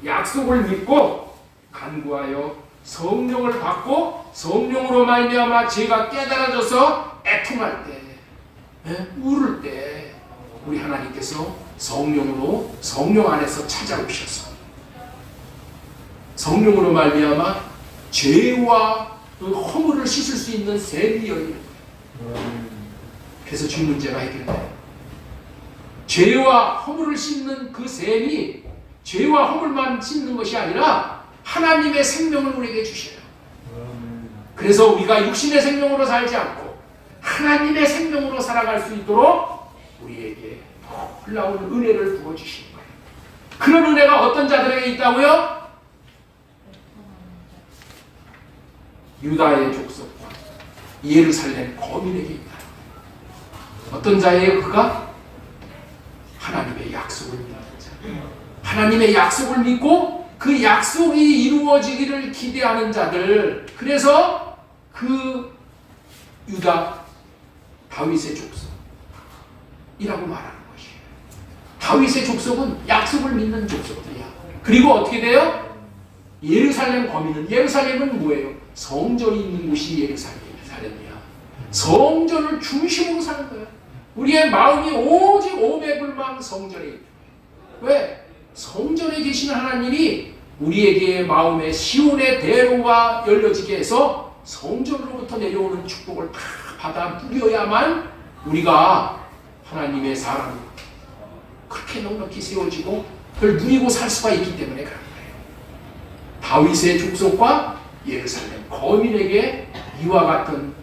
약속을 믿고 간구하여 성령을 받고 성령으로 말미암아 죄가 깨달아져서 애통할 때, 울을 때 우리 하나님께서 성령 안에서 찾아오셔서 성령으로 말미암아 죄와 그 허물을 씻을 수 있는 샘이 열리는 거예요. 그래서 죄 문제가 해결돼요. 죄와 허물을 씻는 그 샘이 죄와 허물만 씻는 것이 아니라 하나님의 생명을 우리에게 주셔요. 그래서 우리가 육신의 생명으로 살지 않고 하나님의 생명으로 살아갈 수 있도록 우리에게 놀라운 은혜를 부어주시는 거예요. 그런 은혜가 어떤 자들에게 있다고요? 유다의 족속과 예루살렘 거민에게 있다. 어떤 자예요? 그가 하나님의 약속을 믿는 자. 하나님의 약속을 믿고 그 약속이 이루어지기를 기대하는 자들. 그래서 그 유다 다윗의 족속이라고 말하는 것이에요. 다윗의 족속은 약속을 믿는 족속들이야. 그리고 어떻게 돼요? 예루살렘 거민은, 예루살렘은 뭐예요? 성전이 있는 곳이 예루살렘이야. 성전을 중심으로 사는 거야. 우리의 마음이 오직 오매불망 성전에 있는 거야. 왜? 성전에 계시는 하나님이 우리에게 마음의 시온의 대로가 열려지게 해서 성전으로부터 내려오는 축복을 다 받아 누려야만 우리가 하나님의 사람 그렇게 넉넉히 세워지고 그걸 누리고 살 수가 있기 때문에 그런 거예요. 다윗의 족속과 예루살렘 거민에게 이와 같은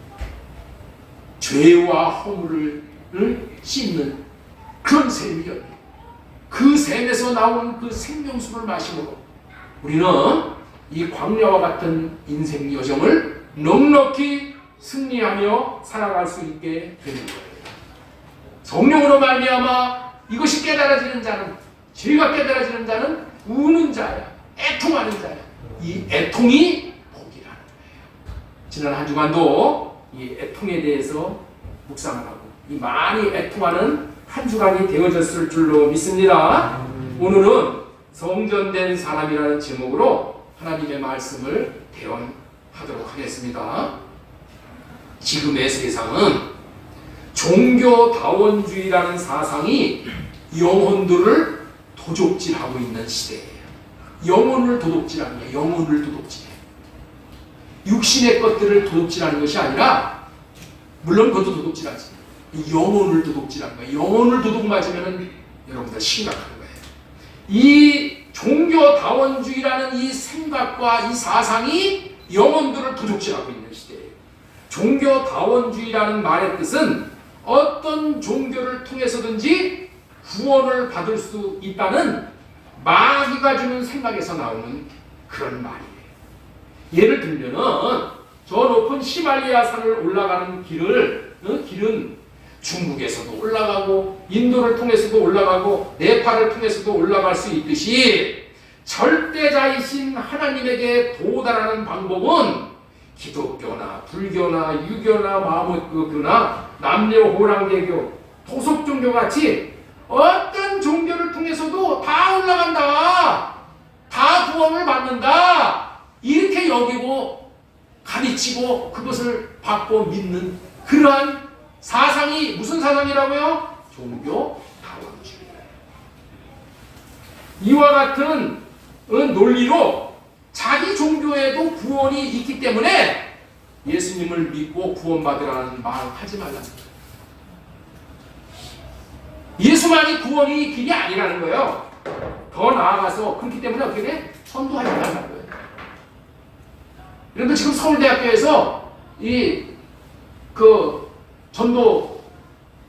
죄와 허물을 씻는 그런 샘이 열려. 그 샘에서 나오는 그 생명수를 마심으로 우리는 이 광야와 같은 인생 여정을 넉넉히 승리하며 살아갈 수 있게 되는 거예요. 성령으로 말미암아 이것이 깨달아지는 자는, 죄가 깨달아지는 자는 우는 자야, 애통하는 자야. 이 애통이 복이라는 거예요. 지난 한 주간도 이 애통에 대해서 묵상을 하고 이 많이 애통하는 한 주간이 되어졌을 줄로 믿습니다. 오늘은 성전된 사람이라는 제목으로 하나님의 말씀을 대언하도록 하겠습니다. 지금의 세상은 종교다원주의라는 사상이 영혼들을 도둑질하고 있는 시대예요. 영혼을 도둑질하는 거예요. 영혼을 도둑질해. 육신의 것들을 도둑질하는 것이 아니라, 물론 그것도 도둑질하지. 영혼을 도둑질하는 거예요. 영혼을 도둑 맞으면 여러분들 심각한 거예요. 이 종교다원주의라는 이 생각과 이 사상이 영혼들을 도둑질하고 있는 시대예요. 종교다원주의라는 말의 뜻은 어떤 종교를 통해서든지 구원을 받을 수 있다는 마귀가 주는 생각에서 나오는 그런 말이에요. 예를 들면은 저 높은 히말라야 산을 올라가는 길은 중국에서도 올라가고 인도를 통해서도 올라가고 네팔을 통해서도 올라갈 수 있듯이 절대자이신 하나님에게 도달하는 방법은 기독교나 불교나 유교나 마모교나 남녀호랑대교, 토속종교 같이 어떤 종교를 통해서도 다 올라간다, 다 구원을 받는다, 이렇게 여기고 가르치고 그것을 받고 믿는 그러한 사상이 무슨 사상이라고요? 종교다원주의. 이와 같은 논리로 자기 종교에도 구원이 있기 때문에 예수님을 믿고 구원받으라는 말 하지 말라는 거예요. 예수만이 구원이 길이 아니라는 거예요. 더 나아가서 그렇기 때문에 어떻게 돼? 전도하지 말라는 거예요. 그런데 지금 서울대학교에서 그 전도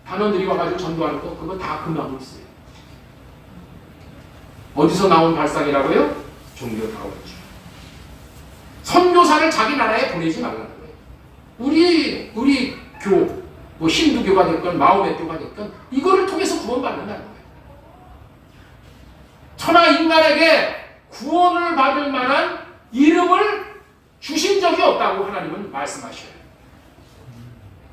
단원들이 와가지고 전도하는 거 그거 다 금하고 있어요. 어디서 나온 발상이라고요? 종교다원주의. 선교사를 자기 나라에 보내지 말라는 거예요. 우리 교, 뭐 힌두교가 됐건 마호메교가 됐건 이거를 통해서 구원받는다는 거예요. 천하 인간에게 구원을 받을 만한 이름을 주신 적이 없다고 하나님은 말씀하셔요.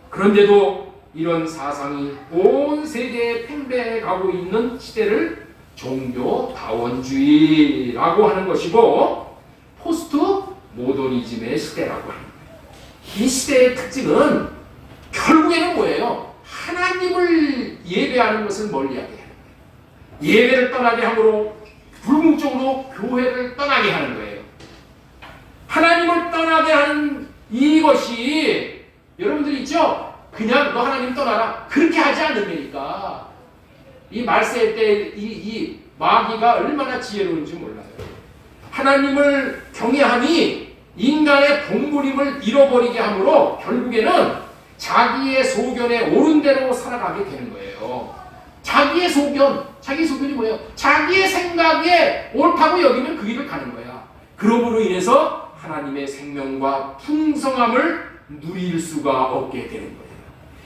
그런데도 이런 사상이 온 세계에 팽배해 가고 있는 시대를 종교다원주의라고 하는 것이고 포스트 모더니즘의 시대라고 하는 거예요. 이 시대의 특징은 결국에는 뭐예요? 하나님을 예배하는 것을 멀리하게 하는 거예요. 예배를 떠나게 함으로 불목적으로 교회를 떠나게 하는 거예요. 하나님을 떠나게 하는 이것이 여러분들 있죠? 그냥 너 하나님 떠나라 그렇게 하지 않으니까 이 말세 때 이 마귀가 얼마나 지혜로운지 몰라요. 하나님을 경외함이 인간의 본분임을 잃어버리게 함으로 결국에는 자기의 소견에 옳은 대로 살아가게 되는 거예요. 자기의 소견이 뭐예요? 자기의 생각에 옳다고 여기면 그 길을 가는 거야. 그러므로 인해서 하나님의 생명과 풍성함을 누릴 수가 없게 되는 거예요.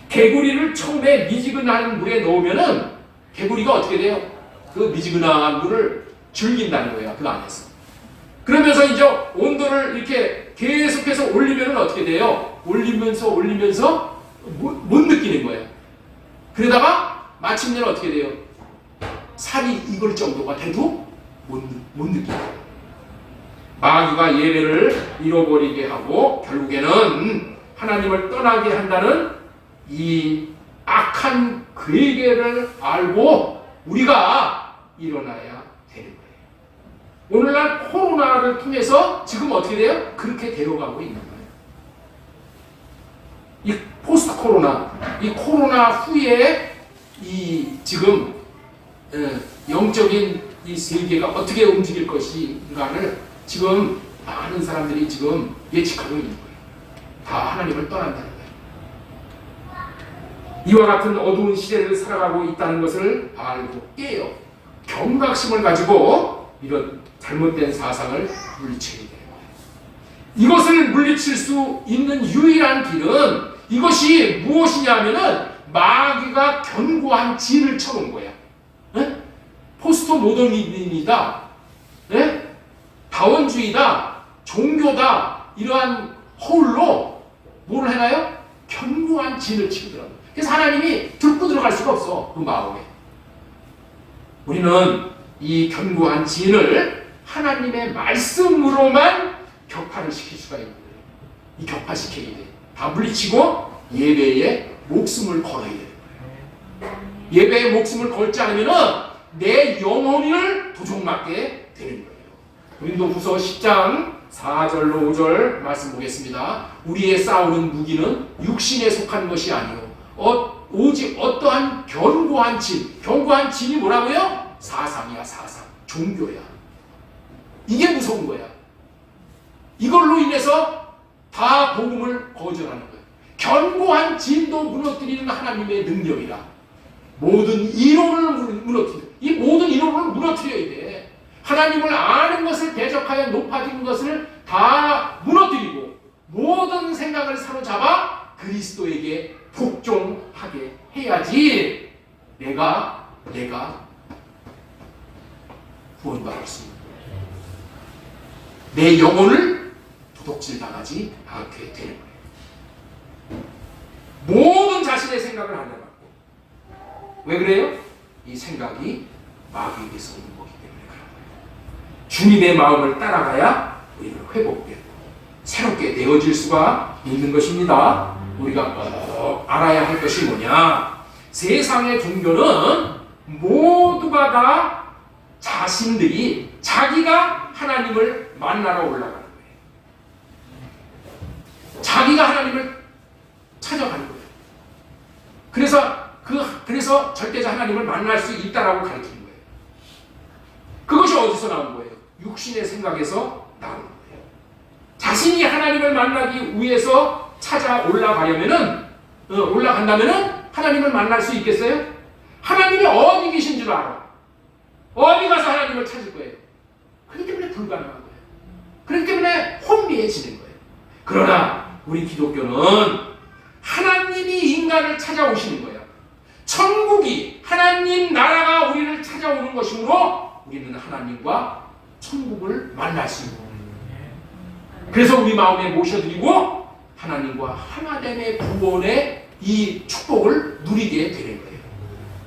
개구리를 처음에 미지근한 물에 넣으면은 개구리가 어떻게 돼요? 그 미지근한 물을 즐긴다는 거예요. 그 안에서. 그러면서 이제 온도를 이렇게 계속해서 올리면은 어떻게 돼요? 올리면서 못 느끼는 거예요. 그러다가 마침내는 어떻게 돼요? 살이 익을 정도가 돼도 못 느껴요. 마귀가 예배를 잃어버리게 하고 결국에는 하나님을 떠나게 한다는 이 악한 괴계를 알고 우리가 일어나야 되는 거예요. 오늘날 코로나를 통해서 지금 어떻게 돼요? 그렇게 되어가고 있는 거예요. 이 포스트 코로나, 이 코로나 후에 이 지금 영적인 이 세계가 어떻게 움직일 것인가를 지금 많은 사람들이 지금 예측하고 있는 거예요. 다 하나님을 떠난다는 거예요. 이와 같은 어두운 시대를 살아가고 있다는 것을 알고 깨어 경각심을 가지고 이런 잘못된 사상을 물리치게 되는 거예요. 이것을 물리칠 수 있는 유일한 길은 이것이 무엇이냐 하면은 마귀가 견고한 진을 쳐놓은 거야. 에? 포스트 모더니즘이다. 다원주의다. 종교다. 이러한 허울로 뭘 해나요? 견고한 진을 치더라고요. 그래서 하나님이 들고 들어갈 수가 없어. 그 마음에. 우리는 이 견고한 진을 하나님의 말씀으로만 격파를 시킬 수가 있는 거예요. 이 격파시켜야 돼. 다 물리치고 예배에 목숨을 걸어야 되는 거예요. 예배에 목숨을 걸지 않으면 내 영혼을 도둑맞게 되는 거예요. 고린도후서 10장 4절로 5절 말씀 보겠습니다. 우리의 싸우는 무기는 육신에 속한 것이 아니요 오직 어떠한 견고한 진이 뭐라고요? 사상이야. 사상. 종교야. 이게 무서운 거야. 이걸로 인해서 다 복음을 거절하는 거예요. 견고한 진도 무너뜨리는 하나님의 능력이라. 모든 이론을 무너뜨려. 이 모든 이론을 무너뜨려야 돼. 하나님을 아는 것을 대적하여 높아진 것을 다 무너뜨리고 모든 생각을 사로잡아 그리스도에게 복종하게 해야지 내가 구원받을 수 있는 거예요. 내 영혼을 도둑질 당하지 않게 되는 거예요. 모든 자신의 생각을 하려고. 왜 그래요? 이 생각이 마귀에게서 오는 거기 때문에 그런 거예요. 주님의 마음을 따라가야 우리는 회복되고 새롭게 되어질 수가 있는 것입니다. 우리가 꼭 알아야 할 것이 뭐냐? 세상의 종교는 모두가 다 자신들이 자기가 하나님을 만나러 올라가는 거예요. 자기가 하나님을 찾아가는 거예요. 그래서 절대자 하나님을 만날 수 있다라고 가르치는 거예요. 그것이 어디서 나온 거예요? 육신의 생각에서 나온 거예요. 자신이 하나님을 만나기 위해서 찾아 올라간다면은 하나님을 만날 수 있겠어요? 하나님이 어디 계신 줄 알아. 어디 가서 하나님을 찾을 거예요. 그렇기 때문에 불가능한 거예요. 그렇기 때문에 혼미해지는 거예요. 그러나 우리 기독교는 하나님이 인간을 찾아오시는 거예요. 천국이 하나님 나라가 우리를 찾아오는 것이므로 우리는 하나님과 천국을 만날 수 있는 거예요. 그래서 우리 마음에 모셔드리고 하나님과 하나됨의 구원의 이 축복을 누리게 되는 거예요.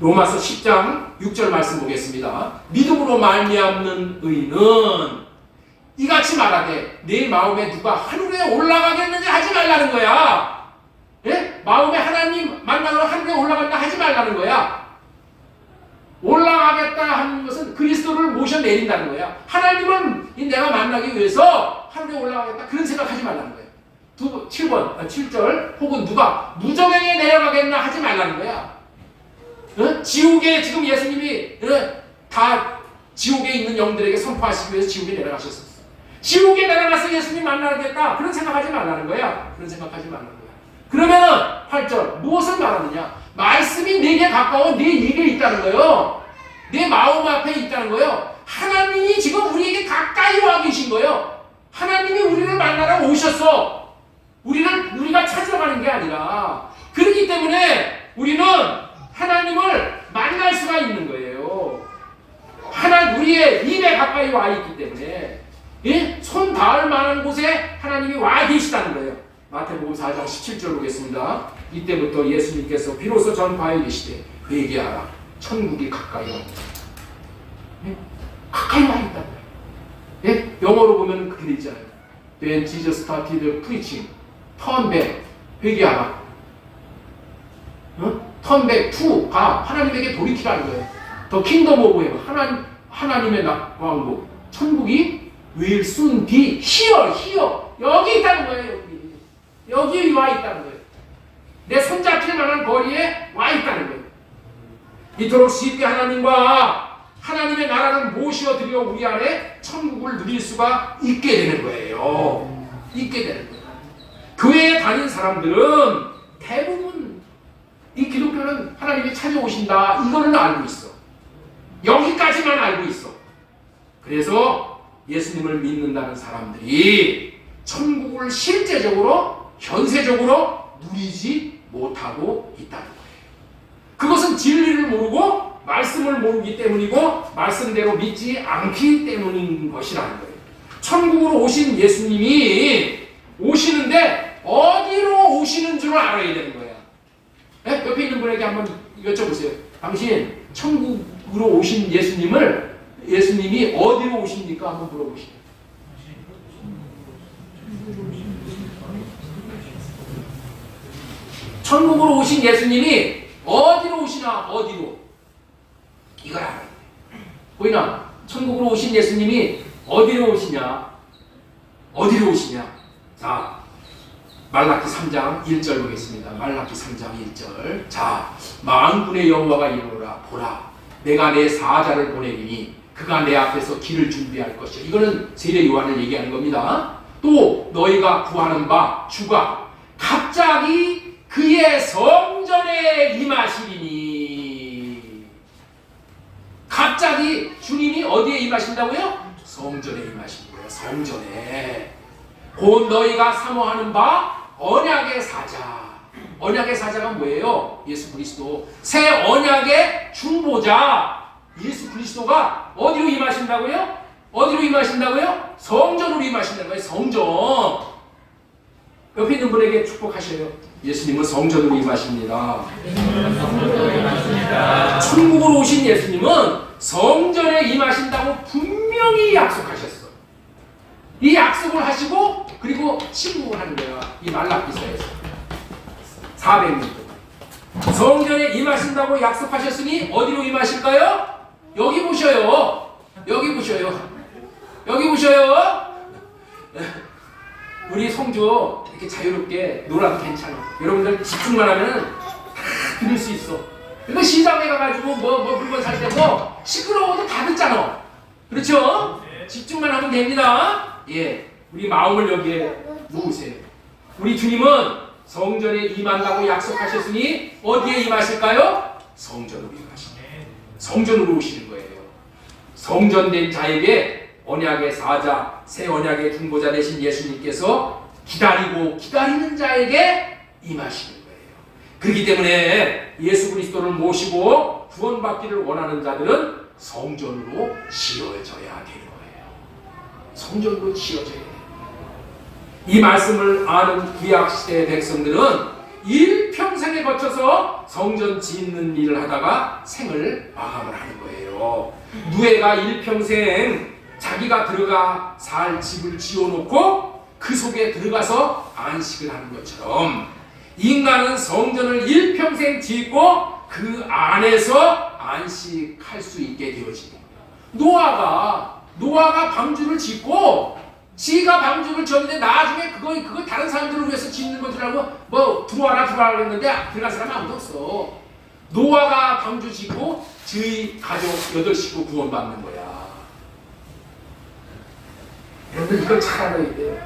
로마서 10장 6절 말씀 보겠습니다. 믿음으로 말미암는 의는 이같이 말하되 내 마음에 누가 하늘에 올라가겠느냐 하지 말라는 거야. 예? 마음에 하나님 만나러 하늘에 올라간다 하지 말라는 거야. 올라가겠다 하는 것은 그리스도를 모셔내린다는 거야. 하나님을 내가 만나기 위해서 하늘에 올라가겠다 그런 생각하지 말라는 거야. 7절 혹은 누가 무저갱에 내려가겠나 하지 말라는 거야. 어? 지옥에 지금 예수님이 다 지옥에 있는 영들에게 선포하시기 위해서 지옥에 내려가셨었어. 지옥에 내려가서 예수님 만나겠다 그런 생각하지 말라는 거야. 그런 생각하지 말라는 거야. 그러면은 8절 무엇을 말하느냐? 말씀이 내게 가까워 내 입에 있다는 거예요. 내 마음 앞에 있다는 거예요. 하나님이 지금 우리에게 가까이 와 계신 거예요. 하나님이 우리를 만나러 오셨어. 우리가 찾으러 가는 게 아니라. 그렇기 때문에 우리는 하나님을 만날 수가 있는 거예요. 우리의 입에 가까이 와 있기 때문에, 예? 손 닿을 만한 곳에 하나님이 와 계시다는 거예요. 마태복음 4장 17절 보겠습니다. 이때부터 예수님께서 비로소 전파하여 이르시되 회개하라 천국이 가까이 왔다. 예? 가까이 와 있다는 거예요. 예? 영어로 보면 그렇게 되어 있잖아요. Then Jesus started preaching. Turn back. 회개하라. Turn back to. 가. 하나님에게 돌이키라는 거예요. The kingdom of heaven. 하나님의 왕국. 천국이 will soon be here. 여기 있다는 거예요. 여기 와 있다는 거예요. 내 손잡힐 만한 거리에 와 있다는 거예요. 이토록 쉽게 하나님과 하나님의 나라를 모셔드려 우리 안에 천국을 누릴 수가 있게 되는 거예요. 있게 되는 거예요. 교회에 다닌 사람들은 대부분 이 기독교는 하나님이 찾아오신다 이거는 알고 있어. 여기까지만 알고 있어. 그래서 예수님을 믿는다는 사람들이 천국을 실제적으로 현세적으로 누리지 못하고 있다는 거예요. 그것은 진리를 모르고 말씀을 모르기 때문이고 말씀대로 믿지 않기 때문인 것이라는 거예요. 천국으로 오신 예수님이 오시는데 어디로 오시는 줄 알아야 되는 거야. 네? 옆에 있는 분에게 한번 여쭤보세요. 당신 천국으로 오신 예수님이 어디로 오십니까? 한번 물어보시죠. 천국으로 오신 예수님이 어디로 오시나? 어디로? 이걸 알아야 돼. 보이나? 천국으로 오신 예수님이 어디로 오시냐? 어디로 오시냐? 자, 말라기 3장 1절 보겠습니다. 말라기 3장 1절. 자, 만군의 여호와가 이르노라. 보라, 내가 내 사자를 보내리니 그가 내 앞에서 길을 준비할 것이야. 이거는 세례 요한을 얘기하는 겁니다. 또 너희가 구하는 바 주가 갑자기 그의 성전에 임하시리니. 갑자기 주님이 어디에 임하신다고요? 성전에 임하신 거예요. 성전에. 곧 너희가 사모하는 바 언약의 사자. 언약의 사자가 뭐예요? 예수 그리스도. 새 언약의 중보자 예수 그리스도가 어디로 임하신다고요? 어디로 임하신다고요? 성전으로 임하신다는 거예요. 성전. 옆에 있는 분에게 축복하셔요. 예수님은 성전으로 임하십니다. 천국으로 오신 예수님은 성전에 임하신다고 분명히 약속하셨어. 이 약속을 하시고 그리고 침묵을 하는 거야. 이 말라기서에서 400년 동안 성전에 임하신다고 약속하셨으니 어디로 임하실까요? 여기 보셔요. 여기 보셔요. 여기 보셔요. 우리 성주 이렇게 자유롭게 놀아도 괜찮아. 여러분들 집중만 하면 다 들을 수 있어. 근데 시장에 가가지고 뭐 물건 살 때도 시끄러워도 다 듣잖아. 그렇죠? 집중만 하면 됩니다. 예, 우리 마음을 여기에 모으세요. 우리 주님은 성전에 임한다고 약속하셨으니 어디에 임하실까요? 성전으로 임하시네. 성전으로 오시는 거예요. 성전된 자에게 언약의 사자, 새 언약의 중보자 되신 예수님께서 기다리는 자에게 임하시는 거예요. 그렇기 때문에 예수 그리스도를 모시고 구원받기를 원하는 자들은 성전으로 지어져야 되는 거예요. 성전으로 지어져야 돼요. 이 말씀을 아는 구약시대의 백성들은 일평생에 거쳐서 성전 짓는 일을 하다가 생을 마감을 하는 거예요. 노아가 일평생 자기가 들어가 살 집을 지어놓고 그 속에 들어가서 안식을 하는 것처럼 인간은 성전을 일평생 짓고 그 안에서 안식할 수 있게 되어지는 거예요. 노아가 방주를 짓고 지가 방주를 지었는데 나중에 그거 다른 사람들을 위해서 짓는 것이라고 뭐 들어와라 했는데 들어간 사람 아무도 없어. 노아가 방주 짓고 저희 가족 8식구 구원받는 거야. 여러분 이걸 잘 알아야 돼요.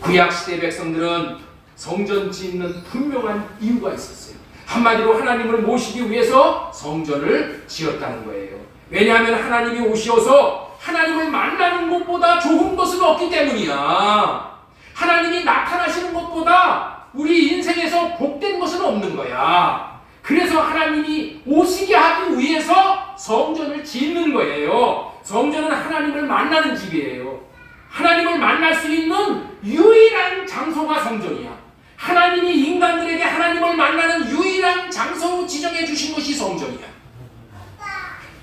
구약시대 백성들은 성전 짓는 분명한 이유가 있었어요. 한마디로 하나님을 모시기 위해서 성전을 지었다는 거예요. 왜냐하면 하나님이 오셔서 하나님을 만나는 것보다 좋은 것은 없기 때문이야. 하나님이 나타나시는 것보다 우리 인생에서 복된 것은 없는 거야. 그래서 하나님이 오시게 하기 위해서 성전을 짓는 거예요. 성전은 하나님을 만나는 집이에요. 하나님을 만날 수 있는 유일한 장소가 성전이야. 하나님이 인간들에게 하나님을 만나는 유일한 장소로 지정해 주신 것이 성전이야.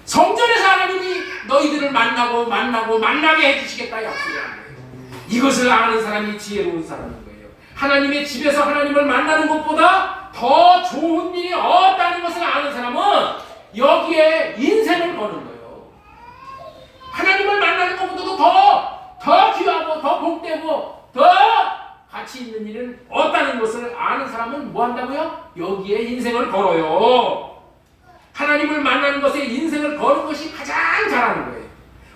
성전에서 하나님이 너희들을 만나게 해주시겠다 약속을 한 거예요. 이것을 아는 사람이 지혜로운 사람인 거예요. 하나님의 집에서 하나님을 만나는 것보다 더 좋은 일이 없다는 것을 아는 사람은 여기에 인생을 거는 거예요. 하나님을 만나는 것보다도 더 귀하고 더 복되고 더 가치 있는 일은 없다는 것을 아는 사람은 뭐 한다고요? 여기에 인생을 걸어요. 하나님을 만나는 것에 인생을 거는 것이 가장 잘하는 거예요.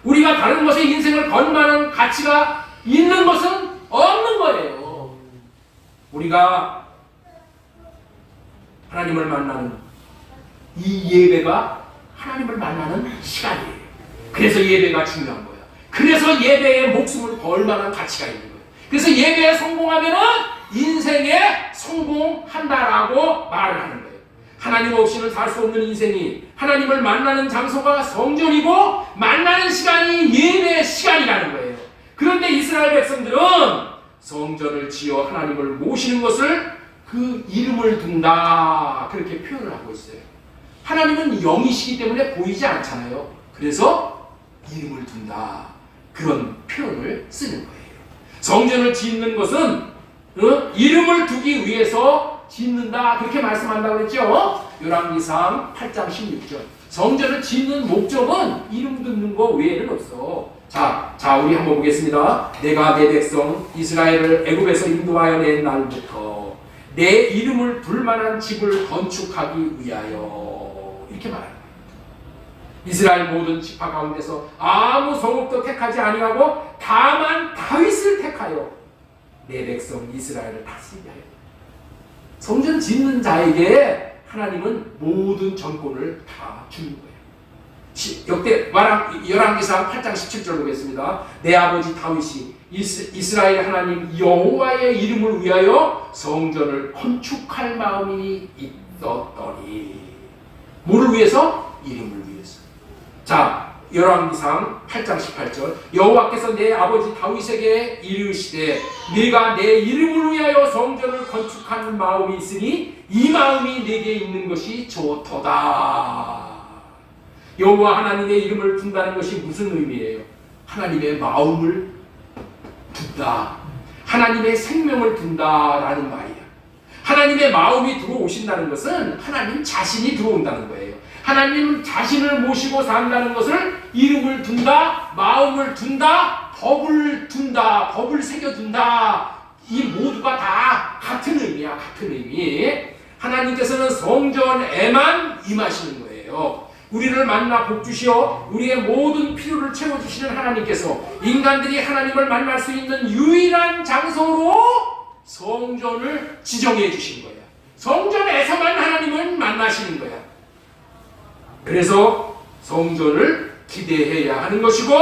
우리가 다른 것에 인생을 걸 만한 가치가 있는 것은 없는 거예요. 우리가 하나님을 만나는 이 예배가 하나님을 만나는 시간이에요. 그래서 예배가 중요한 거예요. 그래서 예배에 목숨을 걸 만한 가치가 있는 거예요. 그래서 예배에 성공하면은 인생에 성공한다라고 말을 하는 거예요. 하나님 없이는 살 수 없는 인생이 하나님을 만나는 장소가 성전이고 만나는 시간이 예배의 시간이라는 거예요. 그런데 이스라엘 백성들은 성전을 지어 하나님을 모시는 것을 그 이름을 둔다 그렇게 표현을 하고 있어요. 하나님은 영이시기 때문에 보이지 않잖아요. 그래서 이름을 둔다 그런 표현을 쓰는 거예요. 성전을 짓는 것은 이름을 두기 위해서 짓는다 그렇게 말씀한다고 그랬죠. 열왕기상 8장 16절. 성전을 짓는 목적은 이름 듣는 거 외에는 없어. 자 우리 한번 보겠습니다. 내가 내 백성 이스라엘을 애굽에서 인도하여 낸 날부터 내 이름을 둘만한 집을 건축하기 위하여 이렇게 말합니다. 이스라엘 모든 지파 가운데서 아무 성읍도 택하지 아니하고 다만 다윗을 택하여 내 백성 이스라엘을 다스리게 하여. 성전 짓는 자에게 하나님은 모든 전권을 다 주는 거예요. 열왕기상 8장 17절 보겠습니다. 내 아버지 다윗이 이스라엘 하나님 여호와의 이름을 위하여 성전을 건축할 마음이 있었더니 뭐를 위해서? 이름을 위해서. 자, 열왕기상 8장 18절. 여호와께서 내 아버지 다윗에게 이르시되 네가 내 이름을 위하여 성전을 건축하는 마음이 있으니 이 마음이 내게 있는 것이 좋도다. 여호와 하나님의 이름을 둔다는 것이 무슨 의미예요? 하나님의 마음을 둔다. 하나님의 생명을 둔다라는 말이야. 하나님의 마음이 들어오신다는 것은 하나님 자신이 들어온다는 거예요. 하나님 자신을 모시고 산다는 것을 이름을 둔다, 마음을 둔다, 법을 둔다, 법을 새겨둔다. 이 모두가 다 같은 의미야, 같은 의미. 하나님께서는 성전에만 임하시는 거예요. 우리를 만나 복주시어 우리의 모든 필요를 채워주시는 하나님께서 인간들이 하나님을 만날 수 있는 유일한 장소로 성전을 지정해 주신 거야. 성전에서만 하나님을 만나시는 거야. 그래서 성전을 기대해야 하는 것이고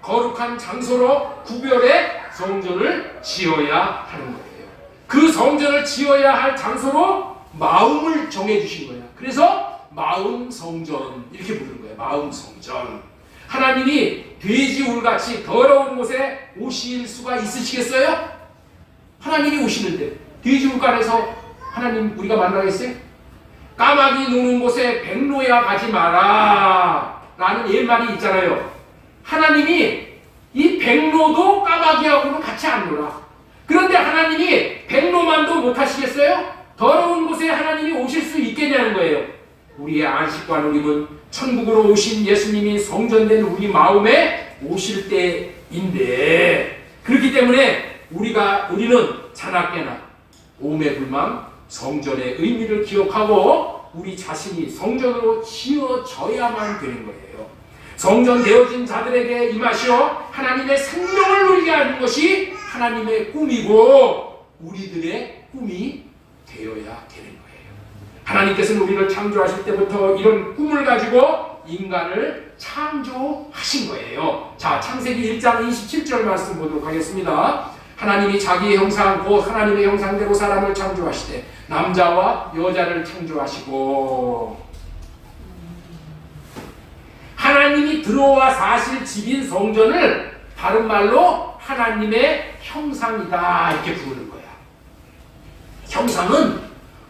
거룩한 장소로 구별해 성전을 지어야 하는 거예요. 그 성전을 지어야 할 장소로 마음을 정해 주신 거야. 그래서 마음 성전 이렇게 부르는 거예요. 마음 성전. 하나님이 돼지울같이 더러운 곳에 오실 수가 있으시겠어요? 하나님이 오시는데 돼지울간에서 하나님 우리가 만나겠어요? 까마귀 노는 곳에 백로야 가지 마라 라는 옛말이 있잖아요. 하나님이 이 백로도 까마귀하고는 같이 안 놀아. 그런데 하나님이 백로만도 못하시겠어요? 더러운 곳에 하나님이 오실 수 있겠냐는 거예요. 우리의 안식과 누림은 천국으로 오신 예수님이 성전된 우리 마음에 오실 때인데, 그렇기 때문에 우리는 자나깨나 오매불망 성전의 의미를 기억하고 우리 자신이 성전으로 지어져야만 되는 거예요. 성전 되어진 자들에게 임하시어 하나님의 생명을 누리게 하는 것이 하나님의 꿈이고 우리들의 꿈이 되어야 되는 거예요. 하나님께서는 우리를 창조하실 때부터 이런 꿈을 가지고 인간을 창조하신 거예요. 자, 창세기 1장 27절 말씀 보도록 하겠습니다. 하나님이 자기의 형상 곧 하나님의 형상대로 사람을 창조하시되 남자와 여자를 창조하시고, 하나님이 들어와 사실 집인 성전을 다른 말로 하나님의 형상이다 이렇게 부르는 거야. 형상은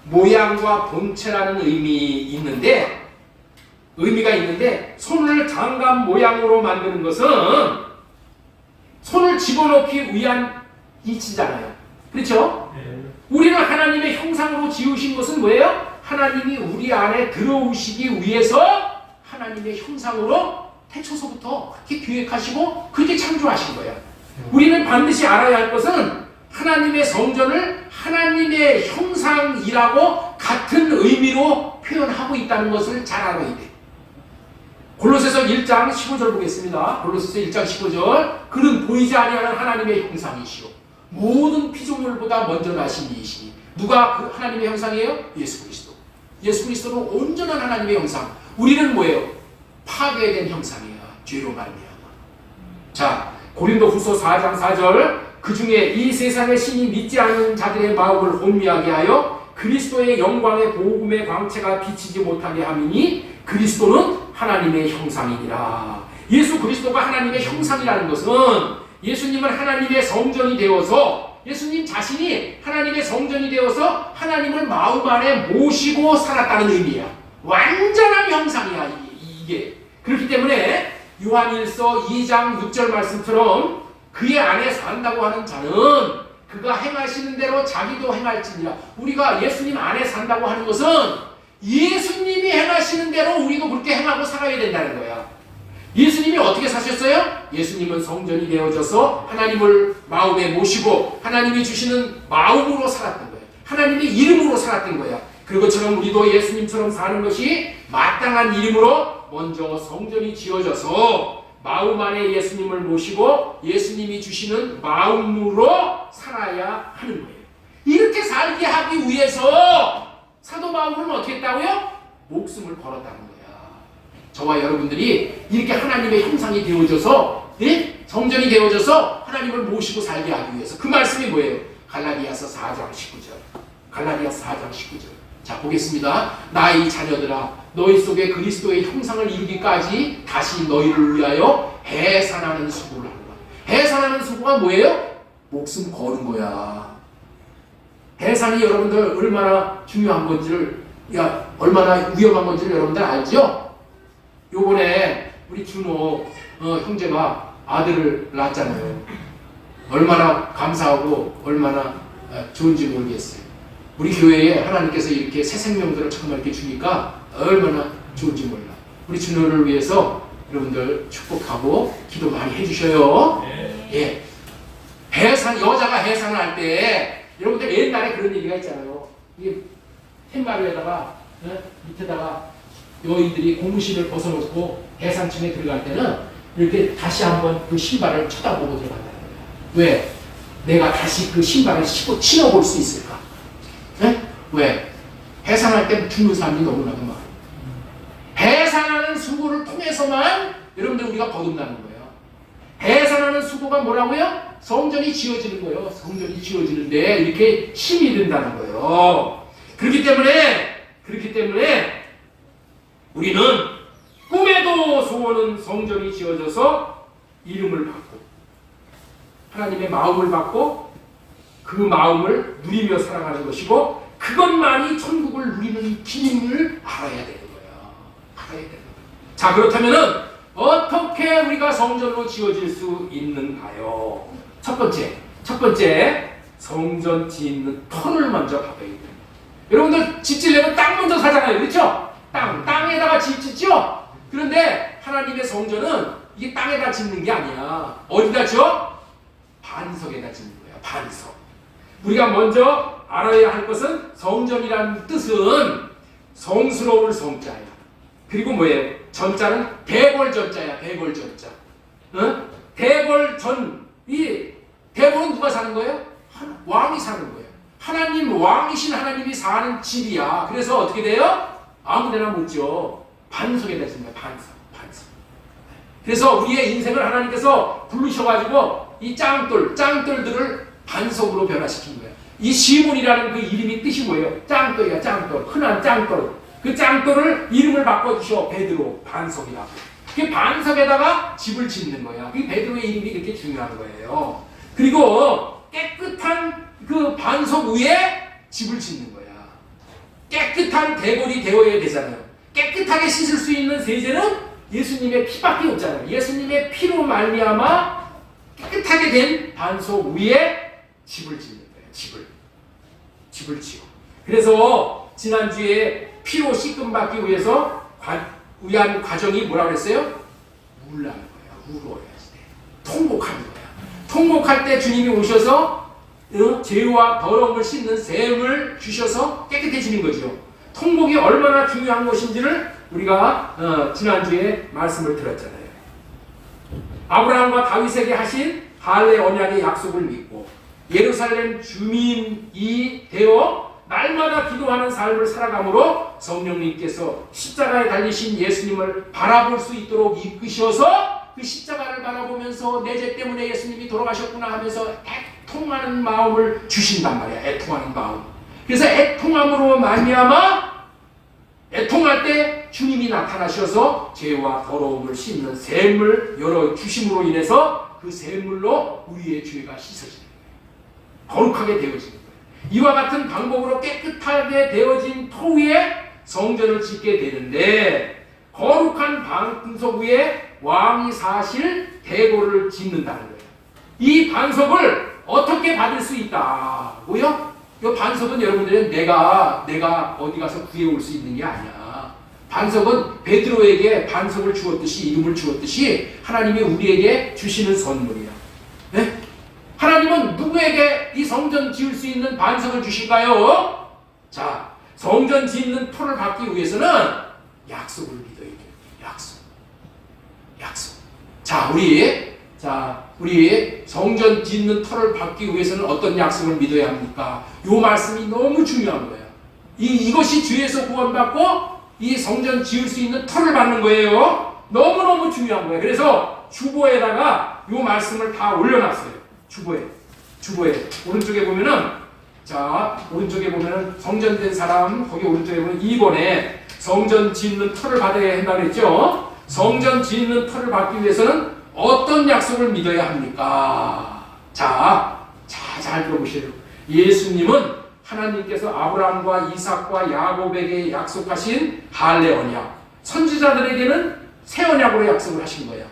모양과 본체라는 의미가 있는데 손을 장갑 모양으로 만드는 것은 손을 집어넣기 위한 이치잖아요. 그렇죠? 네. 우리는 하나님의 형상으로 지으신 것은 뭐예요? 하나님이 우리 안에 들어오시기 위해서 하나님의 형상으로 태초서부터 그렇게 기획하시고 그렇게 창조하신 거예요. 우리는 반드시 알아야 할 것은 하나님의 성전을 하나님의 형상이라고 같은 의미로 표현하고 있다는 것을 잘 알아야 돼. 골로새서 1장 15절 보겠습니다. 골로새서 1장 15절. 그는 보이지 아니하는 하나님의 형상이시오 모든 피조물보다 먼저 나신 이이시니. 누가 그 하나님의 형상이에요? 예수 그리스도. 예수 그리스도는 온전한 하나님의 형상. 우리는 뭐예요? 파괴된 형상이야. 죄로 말미암아. 자, 고린도후서 4장 4절. 그 중에 이 세상의 신이 믿지 않는 자들의 마음을 혼미하게 하여 그리스도의 영광의 복음의 광채가 비치지 못하게 함이니 그리스도는 하나님의 형상이니라. 예수 그리스도가 하나님의 형상이라는 것은 예수님은 하나님의 성전이 되어서, 예수님 자신이 하나님의 성전이 되어서 하나님을 마음 안에 모시고 살았다는 의미야. 완전한 형상이야 이게. 그렇기 때문에 요한일서 2장 6절 말씀처럼 그의 안에 산다고 하는 자는 그가 행하시는 대로 자기도 행할지니라. 우리가 예수님 안에 산다고 하는 것은 예수님이 행하시는 대로 우리도 그렇게 행하고 살아야 된다는 거야. 예수님이 어떻게 사셨어요? 예수님은 성전이 되어져서 하나님을 마음에 모시고 하나님이 주시는 마음으로 살았던 거예요. 하나님의 이름으로 살았던 거야. 그것처럼 우리도 예수님처럼 사는 것이 마땅한 이름으로 먼저 성전이 지어져서 마음 안에 예수님을 모시고 예수님이 주시는 마음으로 살아야 하는 거예요. 이렇게 살게 하기 위해서 사도 바울은 어떻게 했다고요? 목숨을 걸었다는 거야. 저와 여러분들이 이렇게 하나님의 형상이 되어져서, 네? 성전이 되어져서 하나님을 모시고 살게 하기 위해서. 그 말씀이 뭐예요? 갈라디아서 4장 19절. 갈라디아서 4장 19절. 자, 보겠습니다. 나의 자녀들아, 너희 속에 그리스도의 형상을 이루기까지 다시 너희를 위하여 해산하는 수고를 하노라. 해산하는 수고가 뭐예요? 목숨 거는 거야. 해산이 여러분들 얼마나 중요한 건지를, 얼마나 위험한 건지를 여러분들 알죠? 요번에 우리 준호 형제가 아들을 낳았잖아요. 얼마나 감사하고 얼마나 좋은지 모르겠어요. 우리 교회에 하나님께서 이렇게 새 생명들을 정말 이렇게 주니까 얼마나 좋은지 몰라. 우리 준호를 위해서 여러분들 축복하고 기도 많이 해주셔요. 네. 예. 여자가 해산을 할 때, 여러분들 옛날에 그런 얘기가 있잖아요. 이게 팻마루에다가, 밑에다가 여인들이 고무신을 벗어놓고 해산층에 들어갈 때는 이렇게 다시 한번 그 신발을 쳐다보고 들어간다는 거예요. 왜? 내가 다시 그 신발을 신어볼 수 있을까? 네? 왜? 해산할 때 죽는 사람이 너무나도 많아요. 해산하는 수고를 통해서만 여러분들 우리가 거듭나는 거예요. 해산하는 수고가 뭐라고요? 성전이 지어지는 거예요. 성전이 지어지는데 이렇게 힘이 든다는 거예요. 그렇기 때문에 우리는 꿈에도 소원은 성전이 지어져서 이름을 받고 하나님의 마음을 받고 그 마음을 누리며 살아가는 것이고, 그것만이 천국을 누리는 길임을 알아야 되는 거야. 알아야 되는 거야. 자, 그렇다면은 어떻게 우리가 성전으로 지어질 수 있는가요? 첫 번째 성전 짓는 터를 먼저 봐야 돼요. 여러분들 집 지려면 땅 먼저 사잖아요, 그렇죠? 땅에다가 집 짓죠. 그런데 하나님의 성전은 이게 땅에다 짓는 게 아니야. 어디다 지어? 반석에다 짓는 거야. 반석. 우리가 먼저 알아야 할 것은 성전이라는 뜻은 성스러울 성자야. 그리고 뭐예요? 전자는 대궐전자야. 대궐전자. 응? 대궐전. 이 대궐은 누가 사는 거예요? 왕이 사는 거예요. 하나님, 왕이신 하나님이 사는 집이야. 그래서 어떻게 돼요? 아무데나 못 지어. 반석에다 짓는 거야. 반석. 그래서 우리의 인생을 하나님께서 부르셔가지고 이 짱돌들을 반석으로 변화시킨 거예요. 이 시몬이라는 그 이름이 뜻이 뭐예요? 짱돌이야, 짱돌. 흔한 짱돌. 그 짱돌을 이름을 바꿔주셔. 베드로, 반석이라고. 그 반석에다가 집을 짓는 거야. 그 베드로의 이름이 그렇게 중요한 거예요. 그리고 깨끗한 그 반석 위에 집을 짓는 거야. 깨끗한 대궐이 되어야 되잖아요. 깨끗하게 씻을 수 있는 세제는 예수님의 피밖에 없잖아요. 예수님의 피로 말미암아 깨끗하게 된 반석 위에 집을 짓는 거예요. 집을 지어. 그래서 지난주에 피로 씻김받기 위해서 위한 과정이 뭐라고 그랬어요? 울라는 거야. 울어야지 돼. 통곡하는 거야. 통곡할 때 주님이 오셔서 죄와 더러움을 씻는 샘을 주셔서 깨끗해지는 거죠. 통곡이 얼마나 중요한 것인지를 우리가 지난주에 말씀을 들었잖아요. 아브라함과 다윗에게 하신 할례 언약의 약속을 믿고 예루살렘 주민이 되어 날마다 기도하는 삶을 살아감으로 성령님께서 십자가에 달리신 예수님을 바라볼 수 있도록 이끄셔서 그 십자가를 바라보면서 내 죄 때문에 예수님이 돌아가셨구나 하면서 애통하는 마음을 주신단 말이야. 애통하는 마음. 그래서 애통함으로 말미암아 애통할 때 주님이 나타나셔서 죄와 더러움을 씻는 샘을 열어 주심으로 인해서 그 샘물로 우리의 죄가 씻어지는 거예요. 거룩하게 되어지는 거예요. 이와 같은 방법으로 깨끗하게 되어진 토 위에 성전을 짓게 되는데 거룩한 반석 위에 왕이 사실 대궐을 짓는다는 거예요. 이 반석을 어떻게 받을 수 있다고요? 이 반석은 여러분들은 내가 어디 가서 구해올 수 있는 게 아니야. 반석은 베드로에게 반석을 주었듯이 이름을 주었듯이 하나님이 우리에게 주시는 선물이야. 네? 하나님은 누구에게 이 성전 지을 수 있는 반석을 주실까요? 자, 성전 짓는 토를 받기 위해서는 약속을 믿어야 돼요. 약속. 자, 우리 성전 짓는 터를 받기 위해서는 어떤 약속을 믿어야 합니까? 이 말씀이 너무 중요한 거예요. 이것이 죄에서 구원받고 이 성전 지을 수 있는 터를 받는 거예요. 너무너무 중요한 거예요. 그래서 주보에다가 이 말씀을 다 올려놨어요. 주보에 오른쪽에 보면은 성전된 사람 거기 오른쪽에 보면 2번에 성전 짓는 터를 받아야 한다고 했죠. 성전 짓는 터를 받기 위해서는 어떤 약속을 믿어야 합니까? 잘 들어보세요. 예수님은 하나님께서 아브라함과 이삭과 야곱에게 약속하신 할례 언약, 선지자들에게는 새 언약으로 약속을 하신 거예요.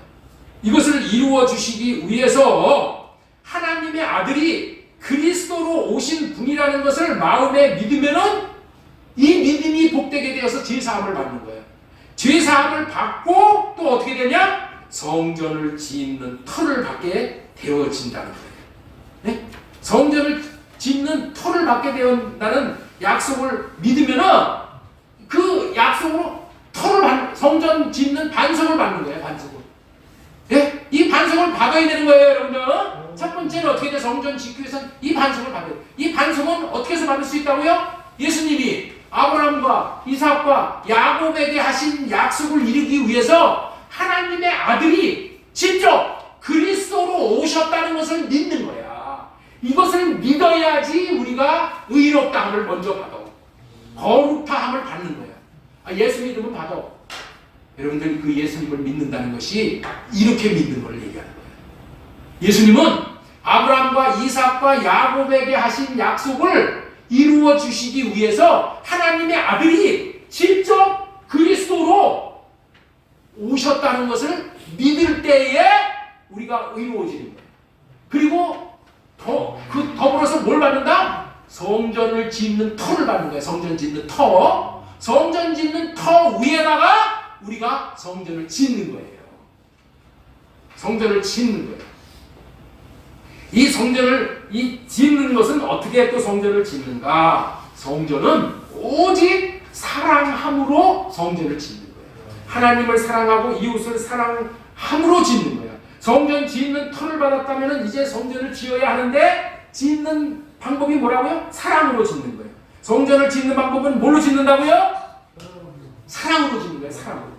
이것을 이루어 주시기 위해서 하나님의 아들이 그리스도로 오신 분이라는 것을 마음에 믿으면은 이 믿음이 복되게 되어서 죄사함을 받는 거예요. 죄사함을 받고 또 어떻게 되냐? 성전을 짓는 터를 받게 되어진다는 거예요. 네? 성전을 짓는 터를 받게 되었다는 약속을 믿으면은 그 약속으로 성전 짓는 반석을 받는 거예요. 반석을. 네? 이 반석을 받아야 되는 거예요, 여러분들. 첫 번째는 어떻게 돼? 성전 짓기 위해서는 이 반석을 받아야 돼요. 이 반석은 어떻게 해서 받을 수 있다고요? 예수님이 아브라함과 이삭과 야곱에게 하신 약속을 이루기 위해서 하나님의 아들이 직접 그리스도로 오셨다는 것을 믿는 거야. 이것을 믿어야지 우리가 의롭다함을 먼저 받아. 거룩다함을 받는 거야. 예수 믿으면 받아. 여러분들이 그 예수님을 믿는다는 것이 이렇게 믿는 걸 얘기하는 거예요. 예수님은 아브라함과 이삭과 야곱에게 하신 약속을 이루어 주시기 위해서 하나님의 아들이 직접 그리스도로 오셨다는 것을 믿을 때에 우리가 의로워지는 거예요. 그리고 더불어서 뭘 받는다? 성전을 짓는 터를 받는 거예요. 성전 짓는 터. 성전 짓는 터 위에다가 우리가 성전을 짓는 거예요. 성전을 짓는 거예요. 이 성전을 짓는 것은 어떻게 또 성전을 짓는가? 성전은 오직 사랑함으로 성전을 짓는 거예요. 하나님을 사랑하고 이웃을 사랑함으로 짓는 거예요. 성전 짓는 터를 받았다면 이제 성전을 지어야 하는데 짓는 방법이 뭐라고요? 사랑으로 짓는 거예요. 성전을 짓는 방법은 뭘로 짓는다고요? 사랑으로 짓는 거예요. 사랑으로.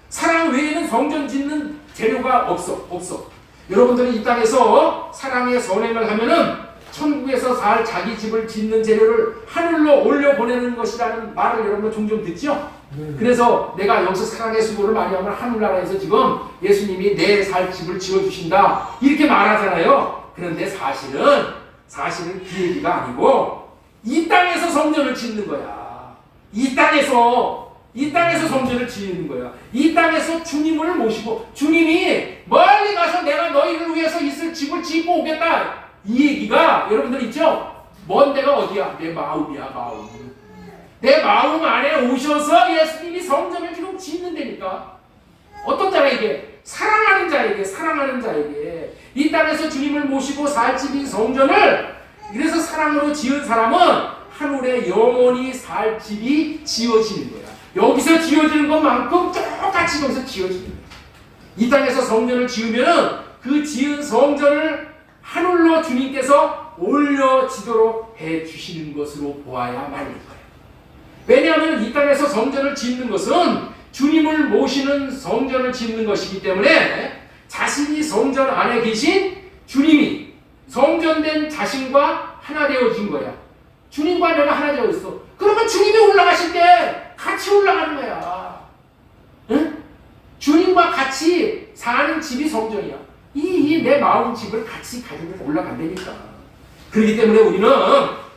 사랑 외에는 성전 짓는 재료가 없어. 여러분들이 이 땅에서 사랑의 선행을 하면은 천국에서 살 자기 집을 짓는 재료를 하늘로 올려보내는 것이라는 말을 여러분 종종 듣죠? 그래서 내가 여기서 사랑의 수고를 많이 하면 하늘나라에서 지금 예수님이 내 살 집을 지어주신다 이렇게 말하잖아요. 그런데 사실은 그 얘기가 아니고 이 땅에서 성전을 짓는 거야. 이 땅에서 성전을 짓는 거야. 이 땅에서 주님을 모시고 주님이 멀리 가서 내가 너희를 위해서 있을 집을 짓고 오겠다. 이 얘기가 여러분들 있죠? 먼 데가 어디야? 내 마음이야. 마음. 내 마음 안에 오셔서 예수님이 성전을 지금 짓는다니까. 어떤 자에게? 사랑하는 자에게 이 땅에서 주님을 모시고 살 집인 성전을 이래서 사랑으로 지은 사람은 하늘에 영원히 살 집이 지어지는 거야. 여기서 지어지는 것만큼 똑같이 여기서 지어지는 거야. 이 땅에서 성전을 지으면 그 지은 성전을 하늘로 주님께서 올려지도록 해주시는 것으로 보아야 말일 거예요. 왜냐하면 이 땅에서 성전을 짓는 것은 주님을 모시는 성전을 짓는 것이기 때문에 자신이 성전 안에 계신 주님이 성전된 자신과 하나 되어진 거야. 주님과 내가 하나 되어 있어. 그러면 주님이 올라가실 때 같이 올라가는 거야. 응? 주님과 같이 사는 집이 성전이야. 내 마음 집을 같이 가지고 올라간다니까. 그렇기 때문에 우리는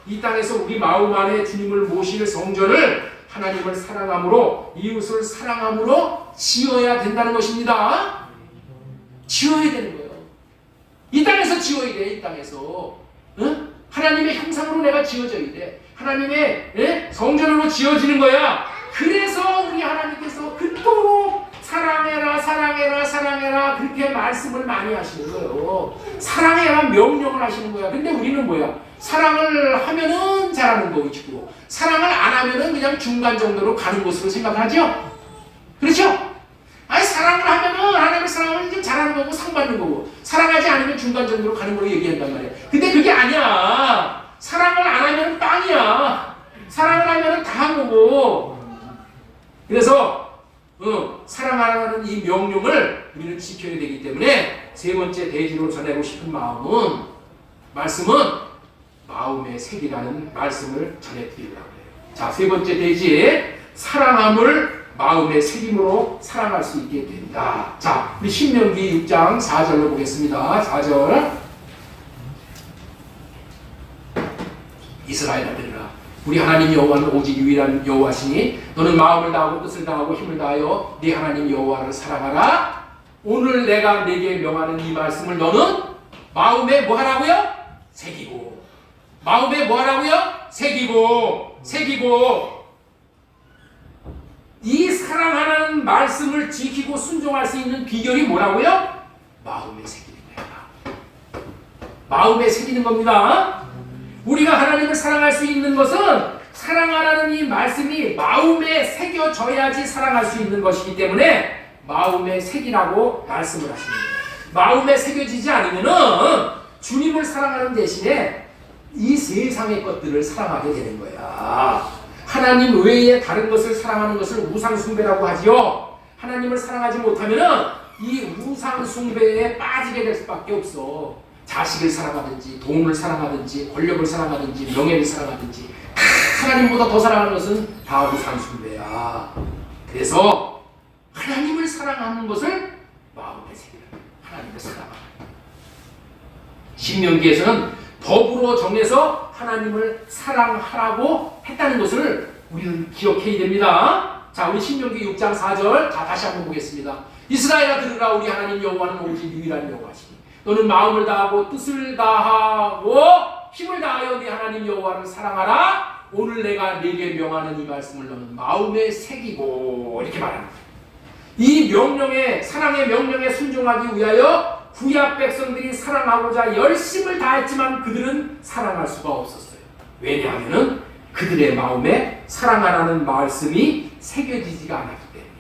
이 땅에서 우리 마음 안에 주님을 모실 성전을 하나님을 사랑함으로 이웃을 사랑함으로 지어야 된다는 것입니다. 지어야 되는 거예요. 이 땅에서 지어야 돼. 이 땅에서. 응? 하나님의 형상으로 내가 지어져야 돼. 하나님의 성전으로 지어지는 거야. 그래서 우리 하나님께서 그토록 사랑해라 그렇게 말씀을 많이 하시는 거예요. 사랑해라 명령을 하시는 거야. 근데 우리는 뭐야? 사랑을 하면은 잘하는 거고 사랑을 안 하면은 그냥 중간 정도로 가는 것으로 생각하죠? 그렇죠? 아니 사랑을 하면은 하나님을 사랑하면 이제 잘하는 거고 상 받는 거고 사랑하지 않으면 중간 정도로 가는 걸로 얘기한단 말이야. 근데 그게 아니야. 사랑을 안 하면 빵이야. 사랑을 하면 다 한 거고. 그래서 사랑하라는 이 명령을 우리는 지켜야 되기 때문에 세 번째 대지로 전하고 싶은 말씀은 마음의 색이라는 말씀을 전해드리려고 해요. 자, 세 번째 대지 사랑함을 마음의 색임으로 사랑할 수 있게 된다. 자, 우리 신명기 6장 4절로 보겠습니다. 4절. 이스라엘 아들들아, 우리 하나님 여호와는 오직 유일한 여호와시니 너는 마음을 다하고 뜻을 다하고 힘을 다하여 네 하나님 여호와를 사랑하라. 오늘 내가 네게 명하는 이 말씀을 너는 마음에 뭐 하라고요? 새기고. 마음에 뭐 하라고요? 새기고. 이 사랑하는 말씀을 지키고 순종할 수 있는 비결이 뭐라고요? 마음에 새기는 거야. 마음에 새기는 겁니다. 우리가 하나님을 사랑할 수 있는 것은 사랑하라는 이 말씀이 마음에 새겨져야지 사랑할 수 있는 것이기 때문에 마음에 새기라고 말씀을 하시는 거예요. 마음에 새겨지지 않으면은 주님을 사랑하는 대신에 이 세상의 것들을 사랑하게 되는 거야. 하나님 외에 다른 것을 사랑하는 것을 우상숭배라고 하지요. 하나님을 사랑하지 못하면은 이 우상숭배에 빠지게 될 수밖에 없어. 자식을 사랑하든지 돈을 사랑하든지 권력을 사랑하든지 명예를 사랑하든지 하나님보다 더 사랑하는 것은 다 우상숭배야. 그래서 하나님을 사랑하는 것을 마음에 새기는 하나님을 사랑하는. 신명기에서는 법으로 정해서 하나님을 사랑하라고 했다는 것을 우리는 기억해야 됩니다. 자, 우리 신명기 6장 4절 다시 한번 보겠습니다. 이스라엘아 들으라. 우리 하나님 여호와는 오직 유일한 여호와시니 너는 마음을 다하고 뜻을 다하고 힘을 다하여 네 하나님 여호와를 사랑하라. 오늘 내가 네게 명하는 이 말씀을 너는 마음에 새기고, 이렇게 말합니다. 이 명령에, 사랑의 명령에 순종하기 위하여 구약 백성들이 사랑하고자 열심을 다했지만 그들은 사랑할 수가 없었어요. 왜냐하면 그들의 마음에 사랑하라는 말씀이 새겨지지가 않았기 때문에.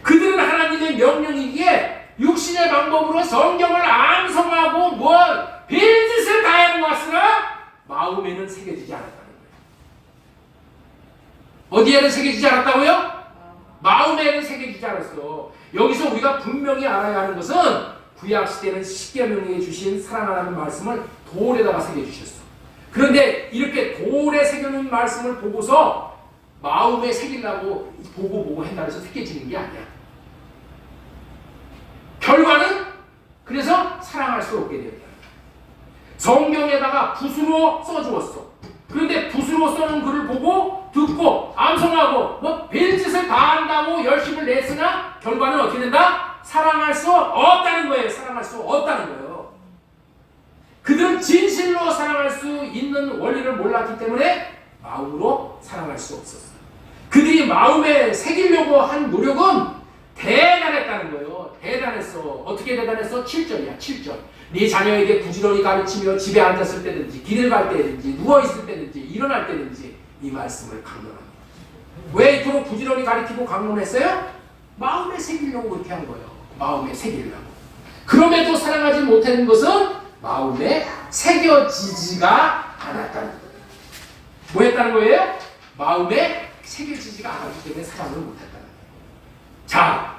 그들은 하나님의 명령이기에 육신의 방법으로 성경을 암송하고 별짓을 다해보았으나 마음에는 새겨지지 않았다는 거예요. 어디에는 새겨지지 않았다고요? 마음에는 새겨지지 않았어. 여기서 우리가 분명히 알아야 하는 것은 구약시대는 십계명에 주신 사랑하라는 말씀을 돌에다가 새겨주셨어. 그런데 이렇게 돌에 새겨놓은 말씀을 보고서 마음에 새기려고 보고 한다고 해서 새겨지는 게 아니야. 결과는 그래서 사랑할 수 없게 되었다. 성경에다가 붓으로 써주었어. 그런데 붓으로 써놓은 글을 보고 듣고 암송하고 별짓을 다 한다고 열심을 냈으나 결과는 어떻게 된다? 사랑할 수 없다는 거예요. 사랑할 수 없다는 거예요. 그들은 진실로 사랑할 수 있는 원리를 몰랐기 때문에 마음으로 사랑할 수 없었어요. 그들이 마음에 새기려고 한 노력은 대단했다는 거예요. 대단했어. 어떻게 대단했어? 7절이야. 7절. 네 자녀에게 부지런히 가르치며 집에 앉았을 때든지 길을 갈 때든지 누워있을 때든지 일어날 때든지 이 말씀을 강론합니다. 왜 이토록 부지런히 가르치고 강론했어요? 마음에 새기려고 그렇게 한 거예요. 마음에 새기려고. 그럼에도 사랑하지 못하는 것은 마음에 새겨지지가 않았다는 거예요. 뭐 했다는 거예요? 마음에 새겨지지가 않았기 때문에 사랑을 못했다는 거예요. 자,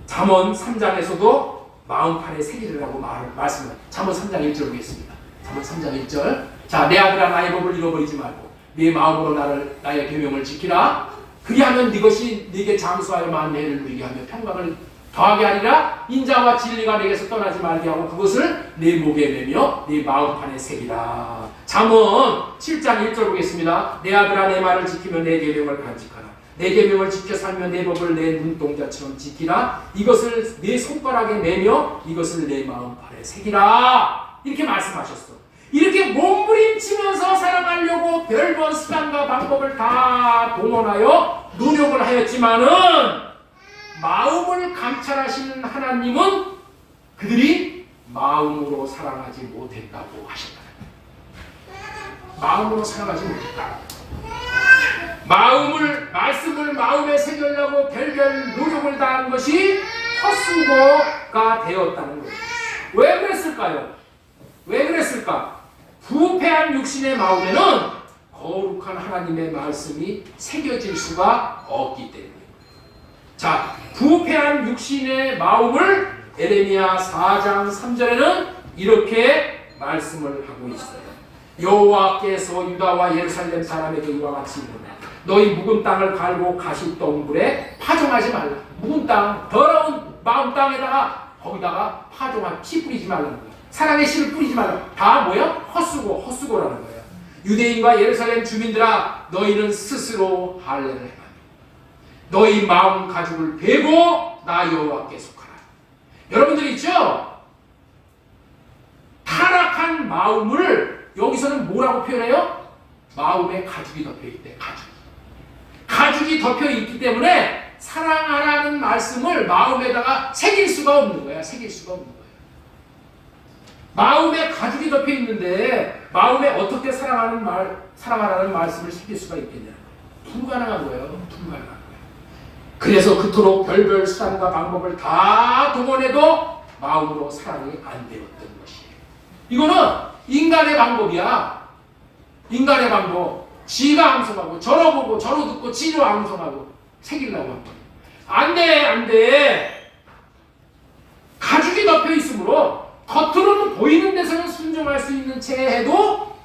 잠언 3장에서도 마음판에 새기려고 말씀을, 잠언 3장 1절 보겠습니다. 잠언 3장 1절. 자, 내 아들아 나의 법을 잃어버리지 말고 네 마음으로 나의 계명을 지키라. 그리하면 이것이 네게 장수하여 만대를 누리게 하며 평강을 더하게 하리라. 인자와 진리가 내게서 떠나지 말게 하고 그것을 내 목에 매며 네 마음판에 새기라. 잠언 7장 1절 보겠습니다. 내 아들아 내 말을 지키며 내 계명을 간직하라. 내 계명을 지켜 살며 내 법을 내 눈동자처럼 지키라. 이것을 내 손가락에 매며 이것을 내 마음판에 새기라. 이렇게 말씀하셨어. 이렇게 몸부림치면서 사랑하려고 별번 수단과 방법을 다 동원하여 노력을 하였지만은 마음을 감찰하시는 하나님은 그들이 마음으로 사랑하지 못했다고 하셨다. 마음으로 사랑하지 못했다. 말씀을 마음에 새기려고 별별 노력을 다한 것이 헛수고가 되었다는 거예요. 왜 그랬을까요? 왜 그랬을까? 부패한 육신의 마음에는 거룩한 하나님의 말씀이 새겨질 수가 없기 때문입니다. 자, 부패한 육신의 마음을 에레미야 4장 3절에는 이렇게 말씀을 하고 있어요. 여호와께서 유다와 예루살렘 사람에게 이와 같이 이르노라. 너희 묵은 땅을 갈고 가시덩굴에 파종하지 말라. 묵은 땅, 더러운 마음 땅에다가 거기다가 피 뿌리지 말라는 거예요. 사랑의 씨를 뿌리지 말라. 다 뭐야? 헛수고라는 거예요. 유대인과 예루살렘 주민들아, 너희는 스스로 할례를 해라. 너희 마음 가죽을 베고 나 여호와께 속하라. 여러분들 있죠? 타락한 마음을 여기서는 뭐라고 표현해요? 마음에 가죽이 덮여있대. 가죽이 덮여있기 때문에 사랑하라는 말씀을 마음에다가 새길 수가 없는 거야. 마음에 가죽이 덮여있는데 마음에 어떻게 사랑하라는 말씀을 새길 수가 있겠냐는 거예요. 불가능한 거예요. 그래서 그토록 별별 수단과 방법을 다 동원해도 마음으로 사랑이 안 되었던 것이에요. 이거는 인간의 방법이야. 인간의 방법. 지가 암송하고 저러 보고 저러 듣고 지로 암송하고 새기려고 한 거예요. 안 돼. 가죽이 덮여 있으므로 겉으로는 보이는 데서는 순종할 수 있는 채 해도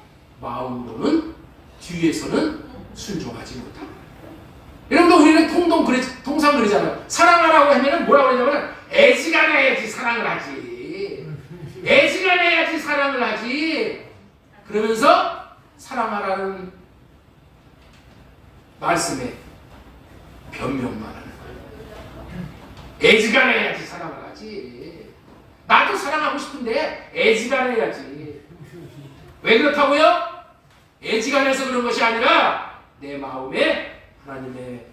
마음으로는 뒤에서는 순종하지 못합니다. 여러분들 우리는 통상 그러잖아요. 사랑하라고 하면 뭐라고 그러냐면 애지간해야지 사랑을 하지. 애지간해야지 사랑을 하지. 그러면서 사랑하라는 말씀에 변명만 하는 거예요. 애지간해야지 사랑을 하지. 나도 사랑하고 싶은데 애지간해야지. 왜 그렇다고요? 애지간해서 그런 것이 아니라 내 마음에 하나님의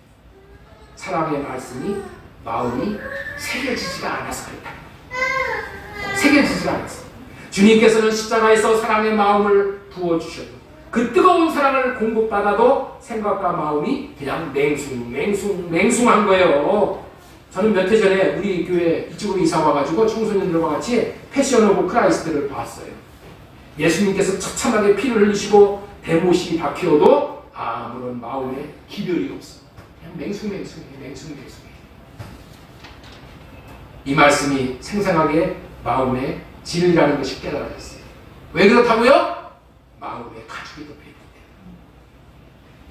사랑의 말씀이 마음이 새겨지지가 않아서 그렇다. 새겨지지가 않았어. 주님께서는 십자가에서 사랑의 마음을 부어주셔도 그 뜨거운 사랑을 공급받아도 생각과 마음이 그냥 맹숭한 거예요. 저는 몇 해 전에 우리 교회 이쪽으로 이사 와가지고 청소년들과 같이 패션 오브 크라이스트를 봤어요. 예수님께서 처참하게 피를 흘리시고 대못이 박혀도 아무런 마음에 기별이 없어. 그냥 맹숭해. 이 말씀이 생생하게 마음의 진리라는 것이 깨달아졌어요. 왜 그렇다고요? 마음에 가죽이 덮여있기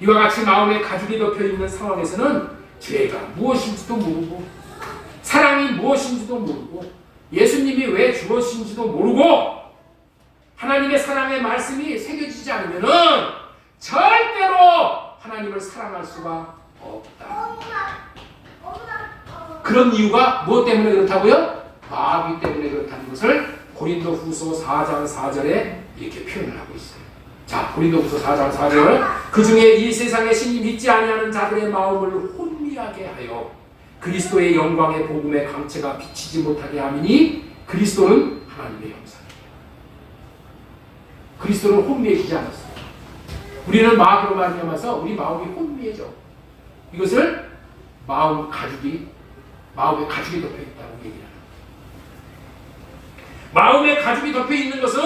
때문에. 이와 같이 마음에 가죽이 덮여있는 상황에서는 죄가 무엇인지도 모르고 사랑이 무엇인지도 모르고 예수님이 왜 죽으신지도 모르고 하나님의 사랑의 말씀이 새겨지지 않으면 절대로 하나님을 사랑할 수가 없다. 그런 이유가 무엇 때문에 그렇다고요? 마귀 때문에 그렇다는 것을 고린도후서 4장 4절에 이렇게 표현을 하고 있어요. 자, 고린도후서 4장 4절. 그 중에 이 세상에 신이 믿지 아니하는 자들의 마음을 혼미하게 하여 그리스도의 영광의 복음의 강체가 비치지 못하게 하미니 그리스도는 하나님의 형상이에요. 그리스도는 혼미해지지 않았어요. 우리는 마귀로 말미암아서 우리 마음이 혼미해져. 이것을 마음에 가죽이 덮여있다고 얘기합니다. 마음에 가죽이 덮여있는 것은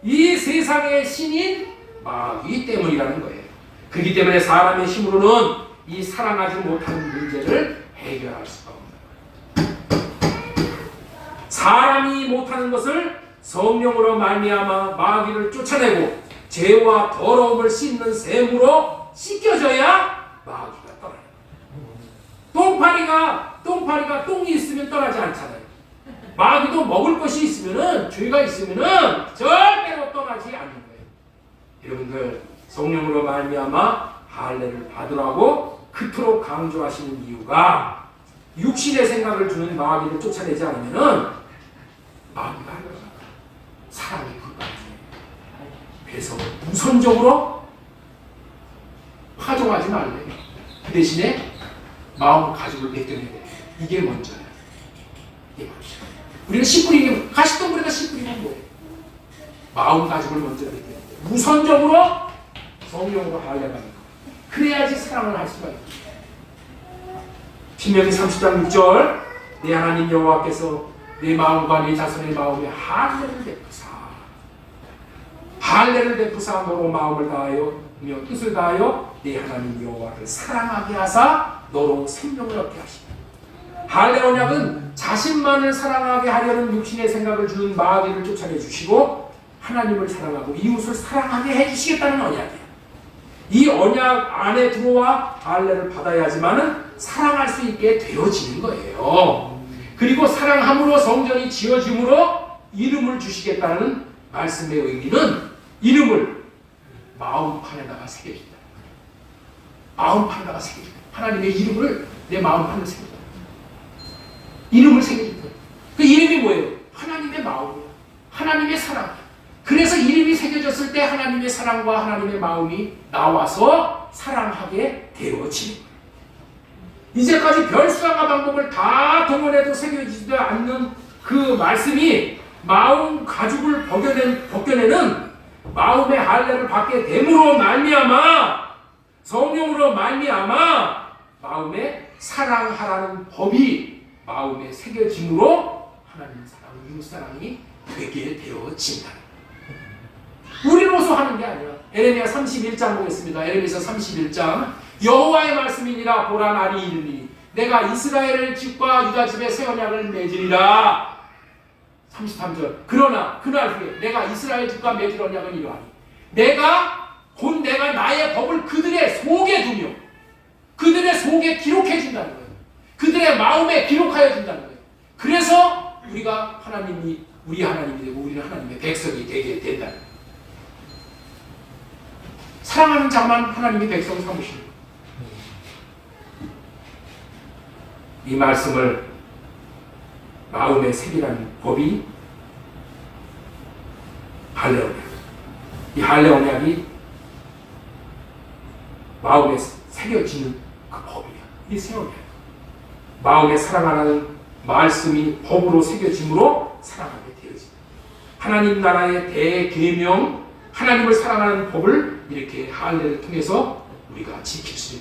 이 세상의 신인 마귀 때문이라는 거예요. 그렇기 때문에 사람의 힘으로는 이 사랑하지 못하는 문제를 해결할 수가 없는 거예요. 사람이 못하는 것을 성령으로 말미암아 마귀를 쫓아내고 죄와 더러움을 씻는 샘으로 씻겨져야 마귀가 떠나요. 똥파리가 똥이 있으면 떠나지 않잖아요. 마귀도 먹을 것이 있으면은, 죄가 있으면은 절대로 떠나지 않는 거예요. 여러분들, 성령으로 말미암아 할례를 받으라고 그토록 강조하시는 이유가 육신의 생각을 주는 마귀를 쫓아내지 않으면은 마귀가 사랑이 불가능해요. 그래서 우선적으로 파종하지 말래요. 그 대신에 마음 가죽을 벗겨내야 돼요. 이게 먼저예요. 이게 먼저. 우리는 씨 뿌리면, 가시덤불에다 씨 뿌리면 뭐예요? 마음 가죽을 먼저 벗겨내야 돼요. 우선적으로 성령으로 할례하는 거. 그래야지 사랑을 할 수가 있어요. 신명기 30장 6절. 내 하나님 여호와께서 내 마음과 내 자손의 마음에 할례를 베푸사 너로 마음을 다하여 뜻을 다하여 내 하나님 여호와를 사랑하게 하사 너로 생명을 얻게 하시다. 할례 언약은 자신만을 사랑하게 하려는 육신의 생각을 주는 마귀를 쫓아내 주시고 하나님을 사랑하고 이웃을 사랑하게 해주시겠다는 언약이에요. 이 언약 안에 들어와 할례를 받아야지만은 사랑할 수 있게 되어지는 거예요. 그리고 사랑함으로 성전이 지어짐으로 이름을 주시겠다는 말씀의 의미는 이름을 마음판에다가 새겨준다. 마음판에다가 새겨준다. 하나님의 이름을 내 마음판에 새겨준다. 이름을 새겨준다. 그 이름이 뭐예요? 하나님의 마음이에요. 하나님의 사랑. 그래서 이름이 새겨졌을 때 하나님의 사랑과 하나님의 마음이 나와서 사랑하게 되어지는 거예요. 이제까지 별수양과 방법을 다 동원해도 새겨지지 않는 그 말씀이 마음 가죽을 벗겨내는 마음의 할례를 받게 됨으로 말미암아 성령으로 말미암아 마음에 사랑하라는 법이 마음에 새겨짐으로 하나님 사랑, 이웃 사랑이 되게 되어진다. 우리로서 하는 게 아니라 에레미야 31장 보겠습니다. 에레미야 31장 여호와의 말씀이니라. 보라 날이 이르니 내가 이스라엘 집과 유다 집에 새 언약을 맺으리라. 33절 그러나 그날 후에 내가 이스라엘 집과 맺을 언약은 이러하니 내가 나의 법을 그들의 속에 두며 그들의 속에 기록해 준다는 거예요. 그들의 마음에 기록하여 준다는 거예요. 그래서 우리가 우리 하나님이 되고 우리는 하나님의 백성이 되게 된다는 거예요. 사랑하는 자만 하나님이 백성 삼으시는 거예요. 이 말씀을 마음에 새기라는 법이 할례 언약. 이 할례 언약이 마음에 새겨지는 그 법이야. 이 새 언약. 마음에 사랑하는 말씀이 법으로 새겨짐으로 사랑하게 되어진다. 하나님 나라의 대계명, 하나님을 사랑하는 법을 이렇게 할례를 통해서 우리가 지킬 수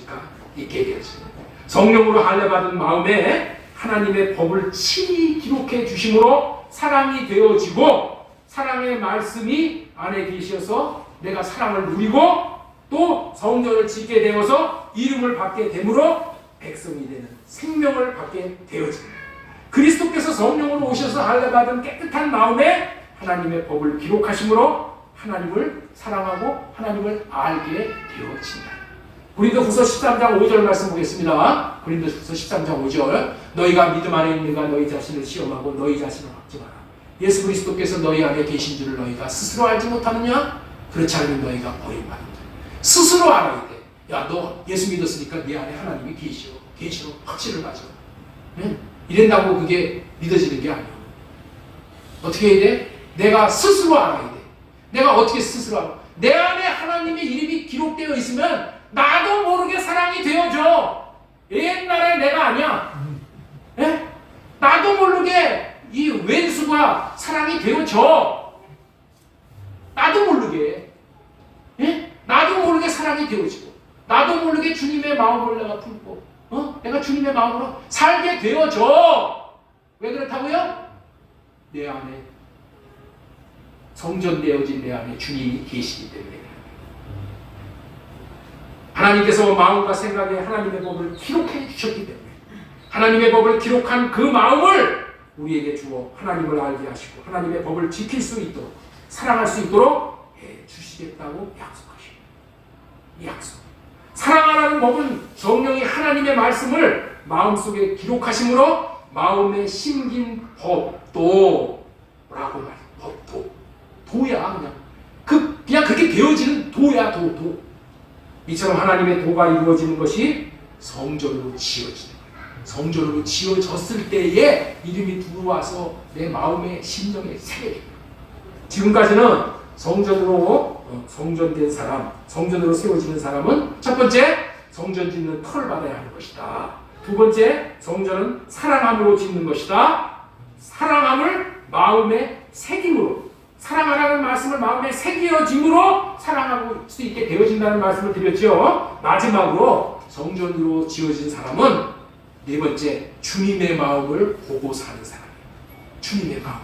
있게 되어집니다. 성령으로 할례 받은 마음에 하나님의 법을 친히 기록해 주심으로 사랑이 되어지고, 사랑의 말씀이 안에 계셔서 내가 사랑을 누리고 또 성전을 짓게 되어서 이름을 받게 되므로 백성이 되는 생명을 받게 되어집니다. 그리스도께서 성령으로 오셔서 할례 받은 깨끗한 마음에 하나님의 법을 기록하심으로 하나님을 사랑하고 하나님을 알게 되어진다. 고린도후서 13장 5절 말씀 보겠습니다. 고린도후서 13장 5절. 너희가 믿음 안에 있는가 너희 자신을 시험하고 너희 자신을 막지 마라. 예수 그리스도께서 너희 안에 계신 줄을 너희가 스스로 알지 못하느냐? 그렇지 않으면 너희가 버림받는다. 스스로 알아야 돼. 야, 너 예수 믿었으니까 네 안에 하나님이 계시오. 확신을 가져. 이런다고 그게 믿어지는 게 아니야. 어떻게 해야 돼? 내가 스스로 알아야 돼. 내가 어떻게 스스로 알아? 내 안에 하나님의 이름이 기록되어 있으면 나도 모르게 사랑이 되어져. 옛날에 내가 아니야. 예? 나도 모르게 이 왼수가 사랑이 되어져. 나도 모르게. 예? 나도 모르게 사랑이 되어지고, 나도 모르게 주님의 마음을 내가 품고, 내가 주님의 마음으로 살게 되어져. 왜 그렇다고요? 내 안에 성전되어진 내 안에 주님이 계시기 때문에. 하나님께서 마음과 생각에 하나님의 법을 기록해 주셨기 때문에 하나님의 법을 기록한 그 마음을 우리에게 주어 하나님을 알게 하시고 하나님의 법을 지킬 수 있도록, 사랑할 수 있도록 해 주시겠다고 약속하십니다. 이 약속. 사랑하라는 법은 성령이 하나님의 말씀을 마음속에 기록하심으로 마음에 심긴 법도, 뭐라고 말해? 법도. 도야, 그냥 그렇게 되어지는 도야, 도. 이처럼 하나님의 도가 이루어지는 것이 성전으로 지어지는 거예요. 성전으로 지어졌을 때에 이름이 들어와서 내 마음의 심정에 새겨집니다. 지금까지는 성전으로 성전된 사람, 성전으로 세워지는 사람은 첫 번째, 성전 짓는 터를 받아야 하는 것이다. 두 번째, 성전은 사랑함으로 짓는 것이다. 사랑함을 마음에 새김으로, 사랑하라는 말씀을 마음에 새겨짐으로 사랑할 수 있게 되어진다는 말씀을 드렸죠. 마지막으로 성전으로 지어진 사람은 네 번째, 주님의 마음을 보고 사는 사람이에요. 주님의 마음.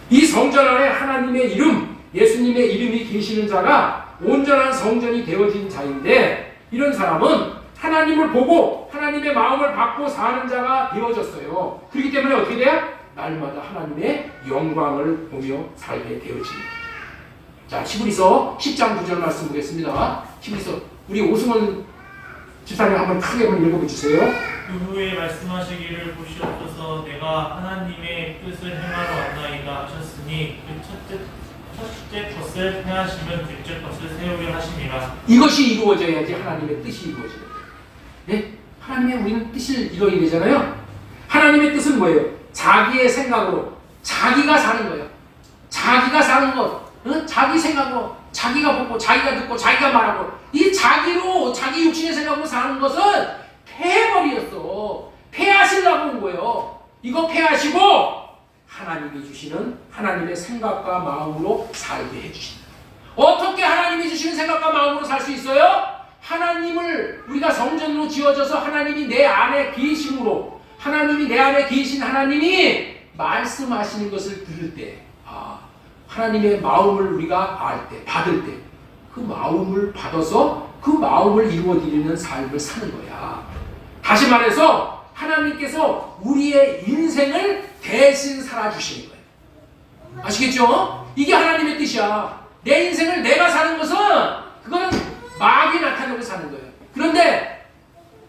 이 성전 안에 하나님의 이름, 예수님의 이름이 계시는 자가 온전한 성전이 되어진 자인데, 이런 사람은 하나님을 보고 하나님의 마음을 받고 사는 자가 되어졌어요. 그렇기 때문에 어떻게 돼요? 날마다 하나님의 영광을 보며 살게 되어집니다. 자, 히브리서 10장 9절 말씀 보겠습니다. 히브리서, 우리 오승원 집사님 한번 크게 한번 읽어주세요. 그 후에 말씀하시기를 보시옵소서 내가 하나님의 뜻을 행하러 왔나이다 하셨으니 그 첫째 것을 행하시면 둘째 것을 세우려 하심이라. 이것이 이루어져야지 하나님의 뜻이 이루어져요. 네? 하나님의 우리는 뜻을 이루어야 되잖아요. 하나님의 뜻은 뭐예요? 자기의 생각으로 자기가 사는 거예요. 자기가 사는 것, 자기 생각으로 자기가 보고 자기가 듣고 자기가 말하고, 이 자기로 자기 육신의 생각으로 사는 것은 폐해버리였어. 폐하시려고 온 거예요. 이거 폐하시고 하나님이 주시는 하나님의 생각과 마음으로 살게 해주신다. 어떻게 하나님이 주시는 생각과 마음으로 살 수 있어요? 하나님을 우리가 성전으로 지어져서 하나님이 내 안에 계심으로, 하나님이 내 안에 계신 하나님이 말씀하시는 것을 들을 때, 하나님의 마음을 우리가 알 때, 받을 때, 그 마음을 받아서 그 마음을 이루어드리는 삶을 사는 거야. 다시 말해서 하나님께서 우리의 인생을 대신 살아주시는 거예요. 아시겠죠? 이게 하나님의 뜻이야. 내 인생을 내가 사는 것은 그거는 막이 나타내고 사는 거예요. 그런데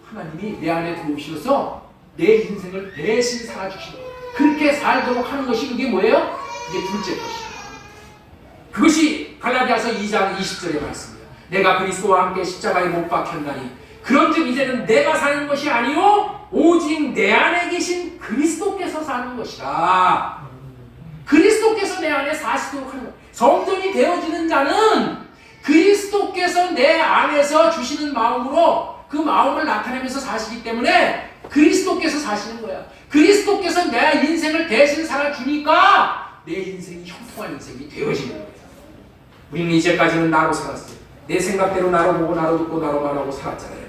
하나님이 내 안에 들어오셔서 내 인생을 대신 살아주시는 거예요. 그렇게 살도록 하는 것이 그게 뭐예요? 그게 둘째 것이에요. 그것이 갈라디아서 2장 20절의 말씀이에요. 내가 그리스도와 함께 십자가에 못 박혔나니 그런즉 이제는 내가 사는 것이 아니요 오직 내 안에 계신 그리스도께서 사는 것이다. 그리스도께서 내 안에 사시도록 하는 것. 성전이 되어지는 자는 그리스도께서 내 안에서 주시는 마음으로 그 마음을 나타내면서 사시기 때문에 그리스도께서 사시는 거야. 그리스도께서 내 인생을 대신 살아주니까 내 인생이 형통한 인생이 되어지는 거야. 우리는 이제까지는 나로 살았어요. 내 생각대로 나로 보고 나로 듣고 나로 말하고 살았잖아요.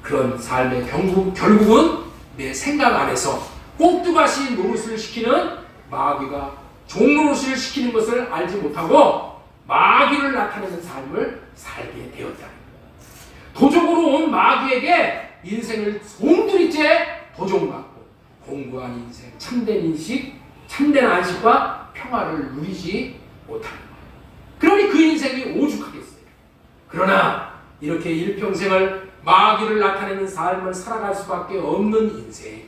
그런 삶의 결국은 내 생각 안에서 꼭두가시 노릇을 시키는 마귀가 종노릇을 시키는 것을 알지 못하고 마귀를 나타내는 삶을 살게 되었다는 거예요. 도적으로 온 마귀에게 인생을 송두리째 도적맞고 공부한 인생, 참된 인식, 참된 안식과 평화를 누리지 못하는 거예요. 그러니 그 인생이 오죽하겠어요. 그러나 이렇게 일평생을 마귀를 나타내는 삶을 살아갈 수밖에 없는 인생,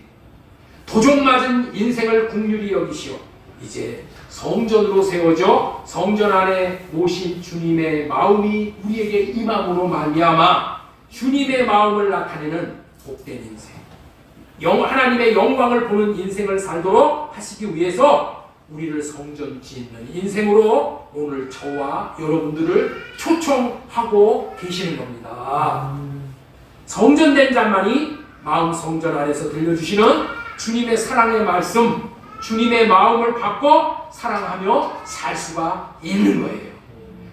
도적맞은 인생을 긍휼히 여기시오. 이제 성전으로 세워져 성전 안에 모신 주님의 마음이 우리에게 임함으로 말미암아 주님의 마음을 나타내는 복된 인생, 하나님의 영광을 보는 인생을 살도록 하시기 위해서 우리를 성전 짓는 인생으로 오늘 저와 여러분들을 초청하고 계시는 겁니다. 성전된 자만이 마음 성전 안에서 들려주시는 주님의 사랑의 말씀, 주님의 마음을 받고 사랑하며 살 수가 있는 거예요.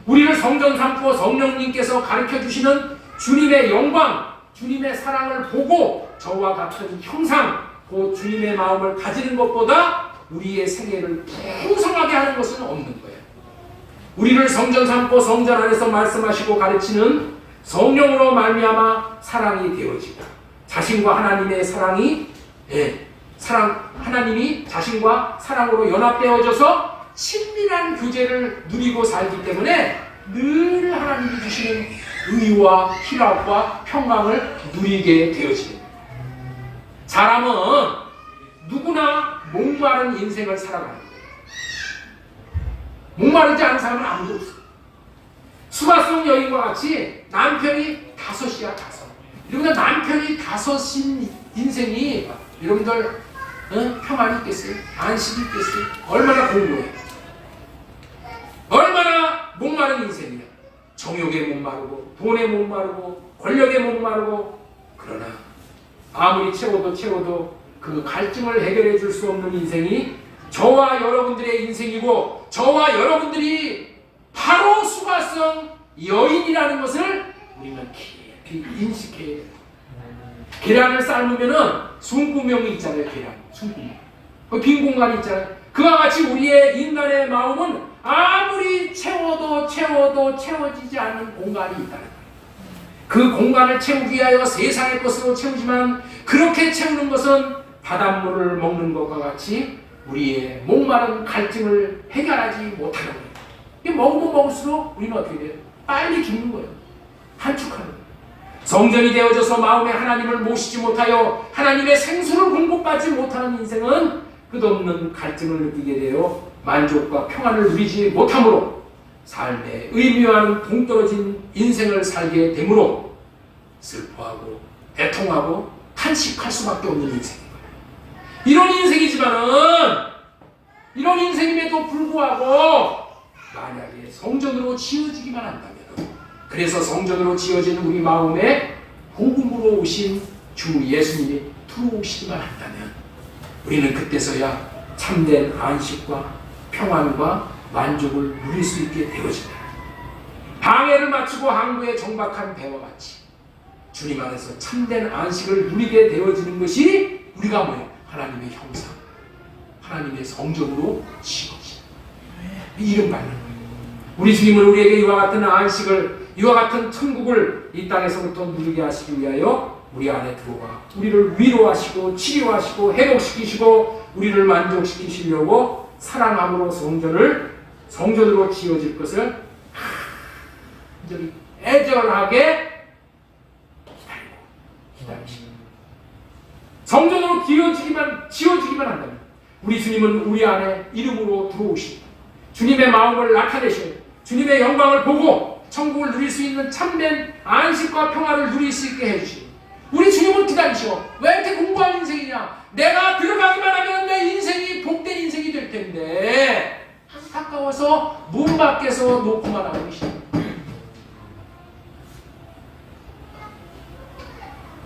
우리를 성전 삼고 성령님께서 가르쳐 주시는 주님의 영광, 주님의 사랑을 보고 저와 같은 형상, 그 주님의 마음을 가지는 것보다 우리의 생애를 풍성하게 하는 것은 없는 거예요. 우리를 성전 삼고 성전 안에서 말씀하시고 가르치는 성령으로 말미암아 사랑이 되어지고 자신과 하나님의 사랑이 하나님이 자신과 사랑으로 연합되어져서 친밀한 교제를 누리고 살기 때문에 늘 하나님이 주시는 의와 희락과 평강을 누리게 되어집니다. 사람은 누구나 목마른 인생을 살아가는 거예요. 목마르지 않은 사람은 아무도 없어요. 수가성 여인과 같이 남편이 5이야, 5. 이러면 남편이 5인 인생이 여러분들 평안이 있겠어요? 안식이 있겠어요? 얼마나 공고해요? 얼마나 목마른 인생이야. 정욕에 목마르고 돈에 목마르고 권력에 목마르고 그러나 아무리 채워도 그 갈증을 해결해 줄 수 없는 인생이 저와 여러분들의 인생이고 저와 여러분들이 바로 수가성 여인이라는 것을 우리는 깊이 인식해야 해요. 계란을 삶으면은 숨구멍이 있잖아요. 계란, 숨구멍. 그 빈 공간이 있잖아요. 그와 같이 우리의 인간의 마음은 아무리 채워도 채워지지 않는 공간이 있다는 거예요. 그 공간을 채우기 위하여 세상의 것으로 채우지만 그렇게 채우는 것은 바닷물을 먹는 것과 같이 우리의 목마른 갈증을 해결하지 못하는 거예요. 먹으면 먹을수록 우리는 어떻게 돼요? 빨리 죽는 거예요. 한축하는 거예요. 성전이 되어져서 마음에 하나님을 모시지 못하여 하나님의 생수를 공급받지 못하는 인생은 끝없는 갈증을 느끼게 되어 만족과 평안을 누리지 못함으로 삶의 의미와는 동떨어진 인생을 살게 되므로 슬퍼하고 애통하고 탄식할 수밖에 없는 인생인 거예요. 이런 인생이지만은 이런 인생임에도 불구하고 만약에 성전으로 지어지기만 한다면 그래서 성전으로 지어지는 우리 마음에 복음으로 오신 주 예수님이 들어오시기만 한다면 우리는 그때서야 참된 안식과 평안과 만족을 누릴 수 있게 되어집니다. 방해를 마치고 항구에 정박한 배와 같이 주님 안에서 참된 안식을 누리게 되어지는 것이 우리가 뭐예요? 하나님의 형상, 하나님의 성전으로 지어진 이름 받는 거예요. 우리 주님은 우리에게 이와 같은 안식을, 이와 같은 천국을 이 땅에서부터 누리게 하시기 위하여 우리 안에 들어와 우리를 위로하시고 치료하시고 회복시키시고 우리를 만족시키시려고 사랑함으로 성전으로 지어질 것을 간절히 애절하게 기다리십니다. 성전으로 지어지기만 한다면 우리 주님은 우리 안에 이름으로 들어오십니다. 주님의 마음을 나타내시고 주님의 영광을 보고 천국을 누릴 수 있는 참된 안식과 평화를 누릴 수 있게 해주시고, 우리 주님을 기다리셔. 왜 이렇게 공부한 인생이냐? 내가 들어가기만 하면 내 인생이 복된 인생이 될 텐데 안타까워서 문 밖에서 놓고만 하고 계시다.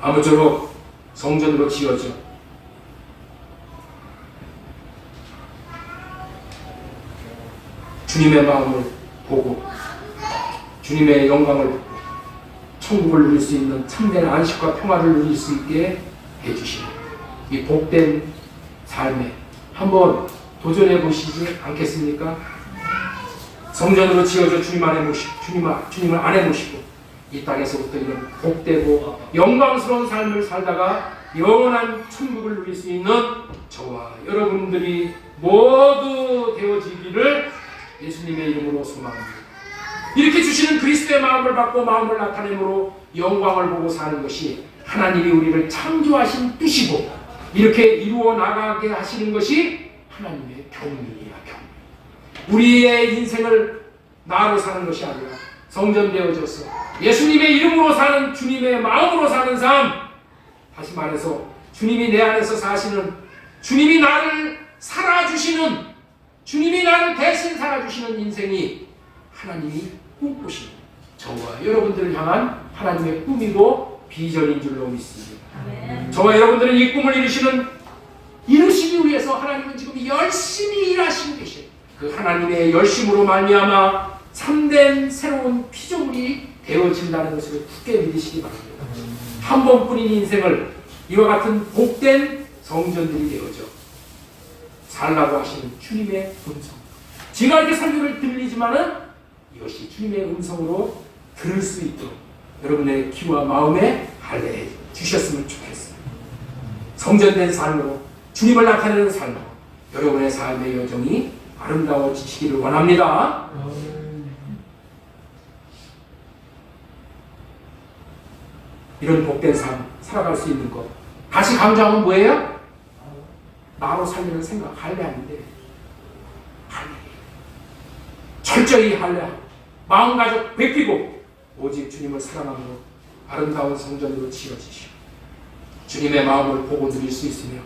아무쪼록 성전으로 지어져 주님의 마음을 보고 주님의 영광을 보고 천국을 누릴 수 있는 참된 안식과 평화를 누릴 수 있게 해주시는 이 복된 삶에 한번 도전해 보시지 않겠습니까? 성전으로 지어져 주님 안에 모시고 주님을 안에 모시고 이 땅에서부터 이런 복되고 영광스러운 삶을 살다가 영원한 천국을 누릴 수 있는 저와 여러분들이 모두 되어지기를 예수님의 이름으로 소망합니다. 이렇게 주시는 그리스도의 마음을 받고 마음을 나타내므로 영광을 보고 사는 것이 하나님이 우리를 창조하신 뜻이고 이렇게 이루어 나가게 하시는 것이 하나님의 경륜이야. 경륜. 우리의 인생을 나로 사는 것이 아니라 성전되어져서 예수님의 이름으로 사는, 주님의 마음으로 사는 삶, 다시 말해서 주님이 내 안에서 사시는, 주님이 나를 살아주시는, 주님이 나를 대신 살아주시는 인생이 하나님이 꿈꾸시는 저와 여러분들을 향한 하나님의 꿈이고 비전인 줄로 믿습니다. 저와 여러분들은 이 꿈을 이루시기 위해서 하나님은 지금 열심히 일하시고 계셔요. 그 하나님의 열심으로 말미암아 참된 새로운 피조물이 되어진다는 것을 굳게 믿으시기 바랍니다. 한 번뿐인 인생을 이와 같은 복된 성전들이 되어져 살라고 하시는 주님의 음성. 제가 이렇게 설교를 들리지만은 이것이 주님의 음성으로 들을 수 있도록 여러분의 귀와 마음에 할례해 주셨으면 좋겠습니다. 성전된 삶으로 주님을 나타내는 삶으로 여러분의 삶의 여정이 아름다워지시기를 원합니다. 이런 복된 삶 살아갈 수 있는 것, 다시 강조하면 뭐예요? 나로 살리는 생각, 할례 아닌데 할례. 철저히 할례하고 마음가짐 베끼고 오직 주님을 사랑함으로 아름다운 성전으로 지어지시오. 주님의 마음을 보고 누릴 수 있으며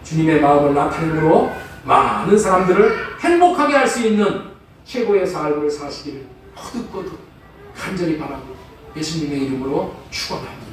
주님의 마음을 나타내므로 많은 사람들을 행복하게 할 수 있는 최고의 삶을 사시기를 거듭거듭 간절히 바라고 예수님의 이름으로 축원합니다.